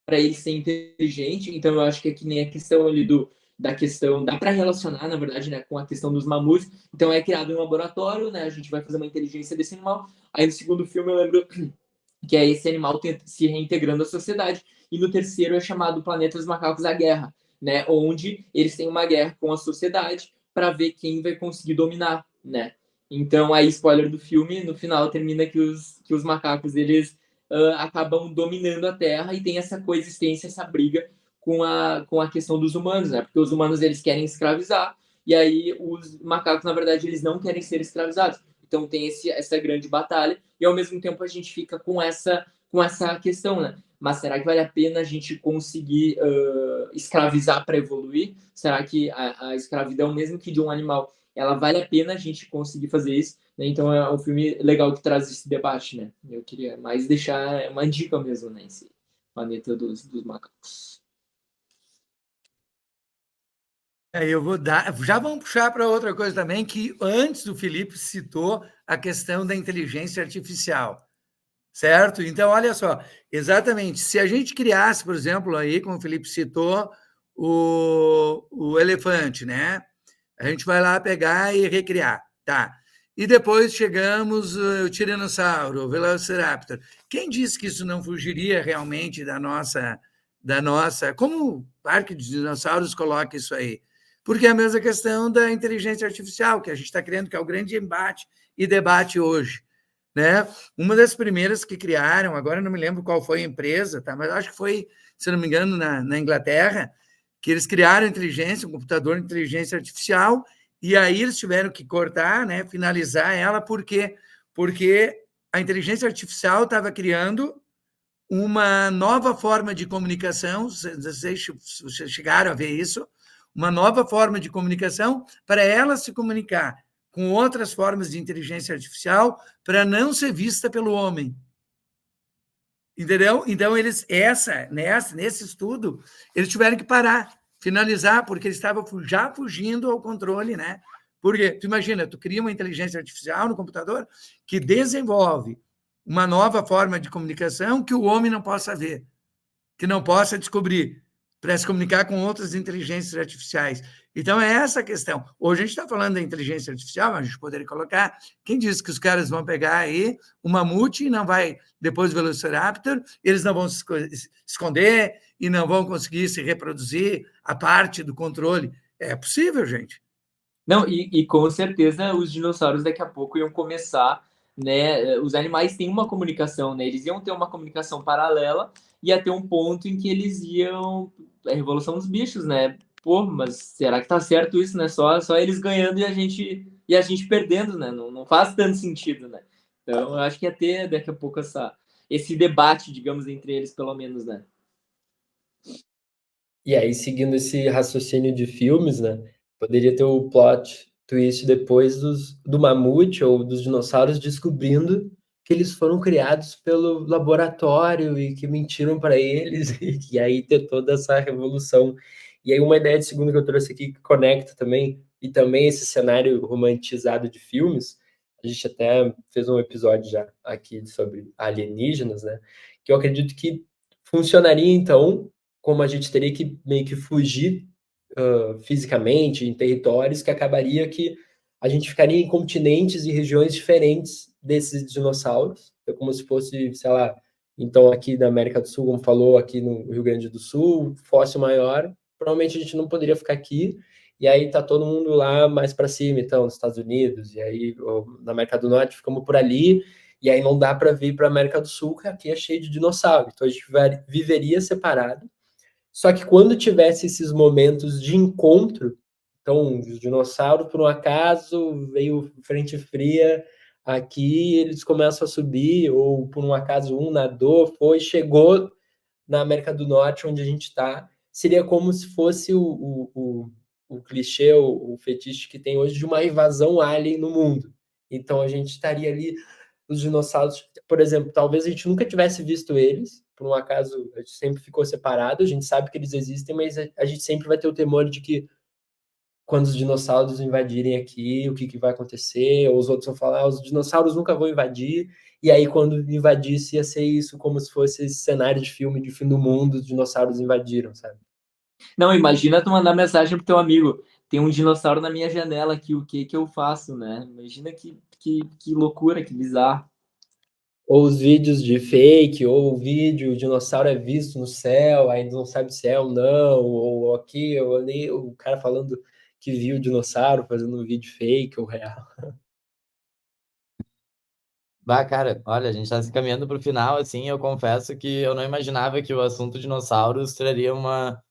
Speaker 3: para ele ser inteligente. Então, eu acho que é que nem a questão ali da questão, dá para relacionar, na verdade, né, com a questão dos mamutes. Então, é criado em um laboratório, né? A gente vai fazer uma inteligência desse animal. Aí, no segundo filme, eu lembro que é esse animal se reintegrando à sociedade. E no terceiro é chamado Planeta dos Macacos, a Guerra, né? Onde eles têm uma guerra com a sociedade para ver quem vai conseguir dominar, né? Então, aí, spoiler do filme, no final termina que os macacos, eles acabam dominando a Terra e tem essa coexistência, essa briga com a questão dos humanos, né? Porque os humanos, eles querem escravizar, e aí os macacos, na verdade, eles não querem ser escravizados. Então, tem essa grande batalha, e ao mesmo tempo a gente fica com essa questão, né? Mas será que vale a pena a gente conseguir escravizar para evoluir? Será que a escravidão, mesmo que de um animal, ela vale a pena a gente conseguir fazer isso? Né? Então é um filme legal que traz esse debate, né? Eu queria mais deixar uma dica mesmo, né? Esse Planeta dos Macacos.
Speaker 4: Eu vou dar. Já vamos puxar para outra coisa também, que antes o Felipe citou a questão da inteligência artificial. Certo? Então, olha só, exatamente, se a gente criasse, por exemplo, aí, como o Felipe citou, o elefante, né? A gente vai lá pegar e recriar, tá? E depois chegamos o tiranossauro, o velociraptor. Quem disse que isso não fugiria realmente da nossa... Como o Parque de Dinossauros coloca isso aí? Porque é a mesma questão da inteligência artificial, que a gente está criando, que é o grande embate e debate hoje. Né? Uma das primeiras que criaram, agora não me lembro qual foi a empresa, tá? Mas acho que foi, se não me engano, na Inglaterra, que eles criaram inteligência, um computador de inteligência artificial, e aí eles tiveram que cortar, né, finalizar ela, porque a inteligência artificial estava criando uma nova forma de comunicação, vocês chegaram a ver isso, uma nova forma de comunicação para ela se comunicar com outras formas de inteligência artificial para não ser vista pelo homem. Entendeu? Então, nesse estudo, eles tiveram que parar, finalizar, porque eles estavam já fugindo ao controle, né? Porque, tu imagina, tu cria uma inteligência artificial no computador que desenvolve uma nova forma de comunicação que o homem não possa ver, que não possa descobrir, para se comunicar com outras inteligências artificiais. Então, é essa a questão. Hoje a gente está falando da inteligência artificial, a gente poderia colocar, quem disse que os caras vão pegar aí o mamute e não vai, depois o velociraptor, eles não vão se esconder e não vão conseguir se reproduzir a parte do controle. É possível, gente.
Speaker 3: Não, e com certeza os dinossauros daqui a pouco iam começar, né? Os animais têm uma comunicação, né? Eles iam ter uma comunicação paralela, ia ter um ponto em que eles iam... A revolução dos bichos, né? Pô, mas será que tá certo isso, né? Só eles ganhando e a gente perdendo, né? Não faz tanto sentido, né? Então, eu acho que ia ter daqui a pouco esse debate, digamos, entre eles, pelo menos, né?
Speaker 1: E aí, seguindo esse raciocínio de filmes, né? Poderia ter o plot twist depois do mamute ou dos dinossauros descobrindo que eles foram criados pelo laboratório e que mentiram para eles, e aí ter toda essa revolução. E aí uma ideia de segundo que eu trouxe aqui que conecta também, e também esse cenário romantizado de filmes, a gente até fez um episódio já aqui sobre alienígenas, né? Que eu acredito que funcionaria então, como a gente teria que meio que fugir fisicamente em territórios, que acabaria que a gente ficaria em continentes e regiões diferentes desses dinossauros. É como se fosse, sei lá, então aqui na América do Sul, como falou, aqui no Rio Grande do Sul, fóssil maior, provavelmente a gente não poderia ficar aqui, e aí tá todo mundo lá mais para cima, então, nos Estados Unidos, e aí na América do Norte ficamos por ali, e aí não dá para vir para a América do Sul, que aqui é cheio de dinossauro, então a gente viveria separado. Só que quando tivesse esses momentos de encontro, então os dinossauros, por um acaso, veio frente fria, aqui, eles começam a subir, ou por um acaso um nadou, chegou na América do Norte, onde a gente está. Seria como se fosse o clichê, o fetiche que tem hoje de uma invasão alien no mundo. Então a gente estaria ali, os dinossauros, por exemplo, talvez a gente nunca tivesse visto eles, por um acaso a gente sempre ficou separado, a gente sabe que eles existem, mas a gente sempre vai ter o temor de que quando os dinossauros invadirem aqui, o que vai acontecer, ou os outros vão falar, os dinossauros nunca vão invadir, e aí quando invadisse ia ser isso, como se fosse esse cenário de filme de fim do mundo, os dinossauros invadiram, sabe?
Speaker 3: Não, imagina tu mandar mensagem pro teu amigo, tem um dinossauro na minha janela aqui, o que que eu faço, né? Imagina que loucura, que bizarro.
Speaker 1: Ou os vídeos de fake, ou o vídeo, o dinossauro é visto no céu, aí não sabe se é ou não, ou aqui, ou ali, o cara falando que viu o dinossauro fazendo um vídeo fake ou real.
Speaker 2: Bah, cara, olha, a gente tá se caminhando pro final, assim, eu confesso que eu não imaginava que o assunto dinossauros traria uma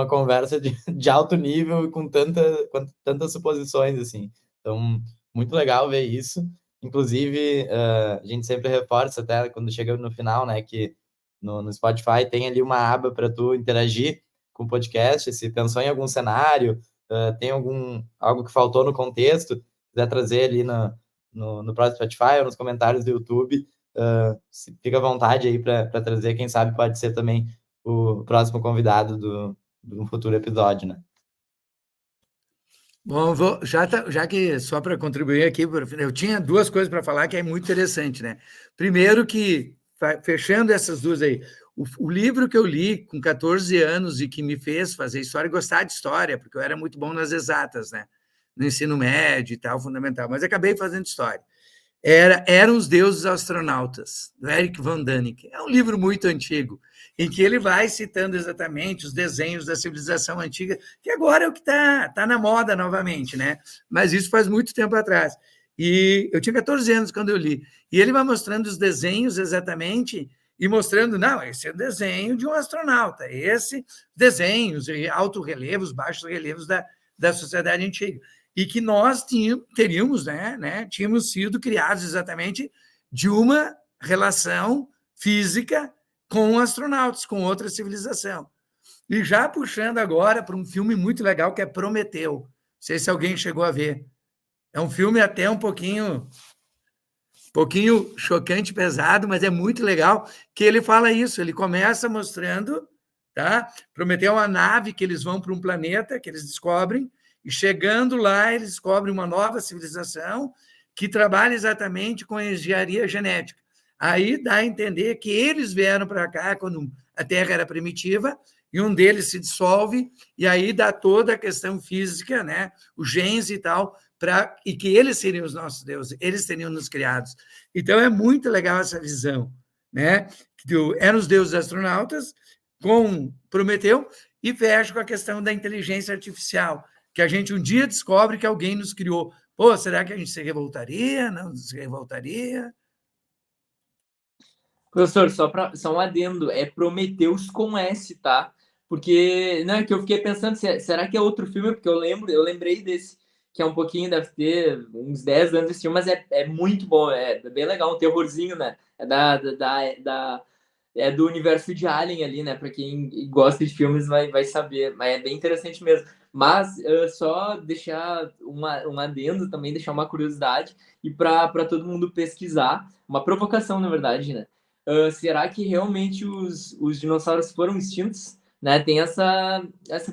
Speaker 2: conversa de alto nível e com tantas suposições, assim. Então, muito legal ver isso. Inclusive, a gente sempre reforça, até quando chega no final, né, que no Spotify tem ali uma aba para tu interagir com o podcast, se pensou em algum cenário, tem algo que faltou no contexto, quiser trazer ali no próprio Spotify ou nos comentários do YouTube. Fica à vontade aí para trazer, quem sabe pode ser também o próximo convidado do futuro episódio, né?
Speaker 4: Bom, já que só para contribuir aqui, eu tinha duas coisas para falar que é muito interessante, né? Primeiro que, fechando essas duas aí, o livro que eu li com 14 anos e que me fez fazer história, gostar de história, porque eu era muito bom nas exatas, né? No ensino médio e tal, fundamental, mas acabei fazendo história. Eram os Deuses Astronautas, do Eric Van Daniken. É um livro muito antigo, em que ele vai citando exatamente os desenhos da civilização antiga, que agora é o que tá na moda novamente, né? Mas isso faz muito tempo atrás. E eu tinha 14 anos quando eu li. E ele vai mostrando os desenhos exatamente e mostrando, não, esse é o desenho de um astronauta, esse desenhos, alto relevos, baixos relevos da sociedade antiga. E que nós teríamos, tínhamos sido criados exatamente de uma relação física com astronautas, com outra civilização. E já puxando agora para um filme muito legal que é Prometeu. Não sei se alguém chegou a ver. É um filme até um pouquinho chocante, pesado, mas é muito legal que ele fala isso. Ele começa mostrando, tá? Prometeu uma nave que eles vão para um planeta que eles descobrem, e chegando lá, eles descobrem uma nova civilização que trabalha exatamente com engenharia genética. Aí dá a entender que eles vieram para cá quando a Terra era primitiva, e um deles se dissolve, e aí dá toda a questão física, né? Os genes e tal, e que eles seriam os nossos deuses, eles teriam nos criados. Então é muito legal essa visão, né? Eram os deuses astronautas, com Prometeu, e fecha com a questão da inteligência artificial, que a gente um dia descobre que alguém nos criou. Pô, será que a gente se revoltaria? Não se revoltaria?
Speaker 3: Professor, só um adendo, é Prometheus com S, tá? Porque, não, é que eu fiquei pensando, será que é outro filme? Porque eu lembrei desse, que é um pouquinho, deve ter uns 10 anos esse filme, mas é muito bom, é bem legal, um terrorzinho, né? É do universo de Alien ali, né? Para quem gosta de filmes vai saber, mas é bem interessante mesmo. Mas só deixar um adendo também, deixar uma curiosidade e para todo mundo pesquisar, uma provocação, na verdade, né? Será que realmente os dinossauros foram extintos? Né? Tem essa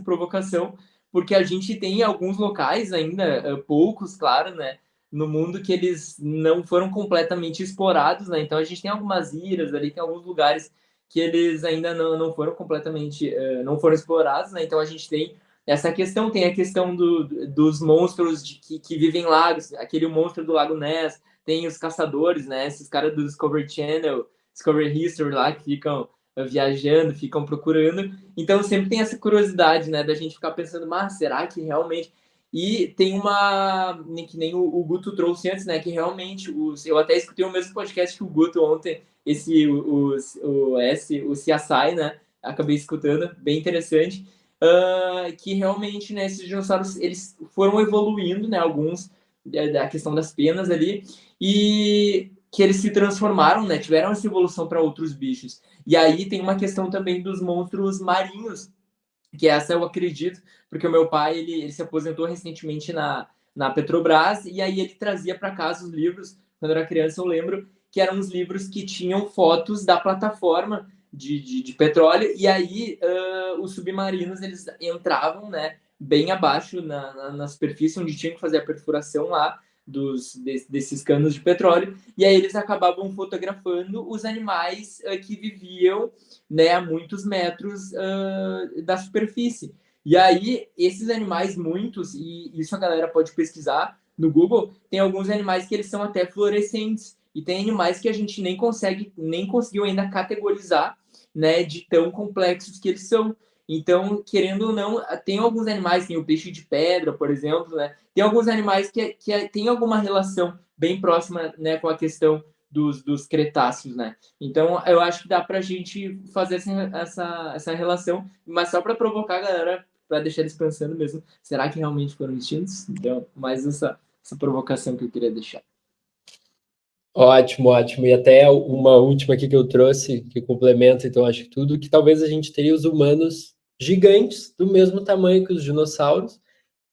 Speaker 3: provocação, porque a gente tem alguns locais ainda, poucos, claro, né? No mundo que eles não foram completamente explorados, né? Então a gente tem algumas ilhas ali, tem alguns lugares que eles ainda não foram completamente, não foram explorados, né? Então a gente tem essa questão, tem a questão dos monstros que vivem em lagos, aquele monstro do Lago Ness, tem os caçadores, né? Esses caras do Discovery Channel, Discovery History lá, que ficam viajando, ficam procurando. Então sempre tem essa curiosidade, né? Da gente ficar pensando, mas será que realmente... E tem uma, que nem o Guto trouxe antes, né? Que realmente, eu até escutei o mesmo podcast que o Guto ontem, o CSI, né? Acabei escutando, bem interessante. Que realmente, né, esses dinossauros, eles foram evoluindo, né? Alguns da questão das penas ali, e que eles se transformaram, né? Tiveram essa evolução para outros bichos. E aí tem uma questão também dos monstros marinhos, que essa eu acredito, porque o meu pai ele se aposentou recentemente na Petrobras, e aí ele trazia para casa os livros. Quando eu era criança, eu lembro que eram os livros que tinham fotos da plataforma de petróleo, e aí os submarinos eles entravam, né, bem abaixo na superfície, onde tinha que fazer a perfuração lá desses canos de petróleo, e aí eles acabavam fotografando os animais que viviam, né, a muitos metros da superfície. E aí, esses animais, muitos, e isso a galera pode pesquisar no Google, tem alguns animais que eles são até fluorescentes, e tem animais que a gente nem conseguiu ainda categorizar, né, de tão complexos que eles são. Então, querendo ou não, tem alguns animais, tem o peixe de pedra, por exemplo, né? Tem alguns animais que tem alguma relação bem próxima, né, com a questão dos cretáceos, né? Então, eu acho que dá para a gente fazer essa relação, mas só para provocar a galera, para deixar eles pensando mesmo, será que realmente foram extintos? Então, mais essa provocação que eu queria deixar.
Speaker 1: Ótimo, ótimo. E até uma última aqui que eu trouxe, que complementa, então, acho que tudo, que talvez a gente teria os humanos gigantes, do mesmo tamanho que os dinossauros,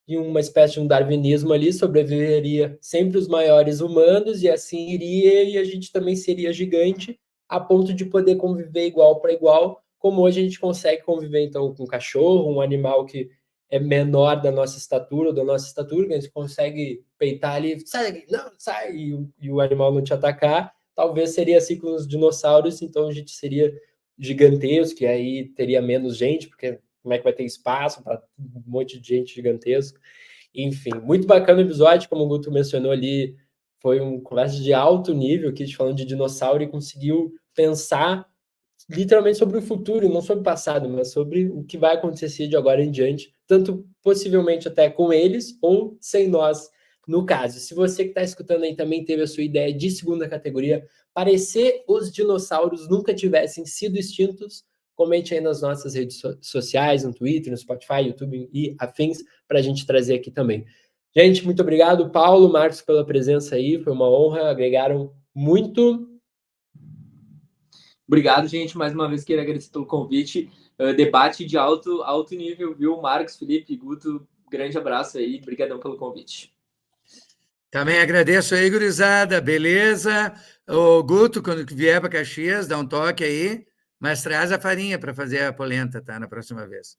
Speaker 1: e uma espécie de um darwinismo ali, sobreviveria sempre os maiores humanos, e assim iria, e a gente também seria gigante, a ponto de poder conviver igual para igual, como hoje a gente consegue conviver, então, com um cachorro, um animal que é menor da nossa estatura, que a gente consegue peitar ali, sai daqui, não, sai, e o animal não te atacar. Talvez seria assim com os dinossauros, então a gente seria gigantesco, e aí teria menos gente, porque como é que vai ter espaço para um monte de gente gigantesco? Enfim, muito bacana o episódio, como o Guto mencionou ali, foi uma conversa de alto nível, aqui falando de dinossauro, e conseguiu pensar literalmente sobre o futuro, não sobre o passado, mas sobre o que vai acontecer de agora em diante, tanto possivelmente até com eles ou sem nós, no caso. Se você que está escutando aí também teve a sua ideia de segunda categoria, parecer os dinossauros nunca tivessem sido extintos, comente aí nas nossas redes sociais, no Twitter, no Spotify, YouTube e afins, para a gente trazer aqui também. Gente, muito obrigado, Paulo, Marcos, pela presença aí, foi uma honra, agregaram muito.
Speaker 3: Obrigado, gente. Mais uma vez queria agradecer pelo convite. Debate de alto nível, viu? Marcos, Felipe, Guto, grande abraço aí. Obrigadão pelo convite.
Speaker 4: Também agradeço aí, gurizada. Beleza? O Guto, quando vier para Caxias, dá um toque aí, mas traz a farinha para fazer a polenta, tá? Na próxima vez.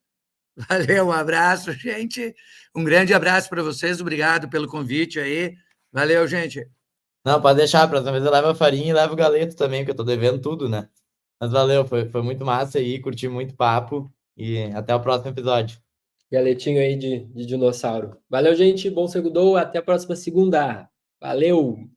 Speaker 4: Valeu, um abraço, gente. Um grande abraço para vocês. Obrigado pelo convite aí. Valeu, gente.
Speaker 2: Não, pode deixar, a próxima vez eu levo a farinha e levo o galeto também, que eu tô devendo tudo, né? Mas valeu, foi muito massa aí, curti muito papo e até o próximo episódio.
Speaker 1: Galetinho aí de dinossauro. Valeu, gente. Bom segundo. Até a próxima segunda. Valeu!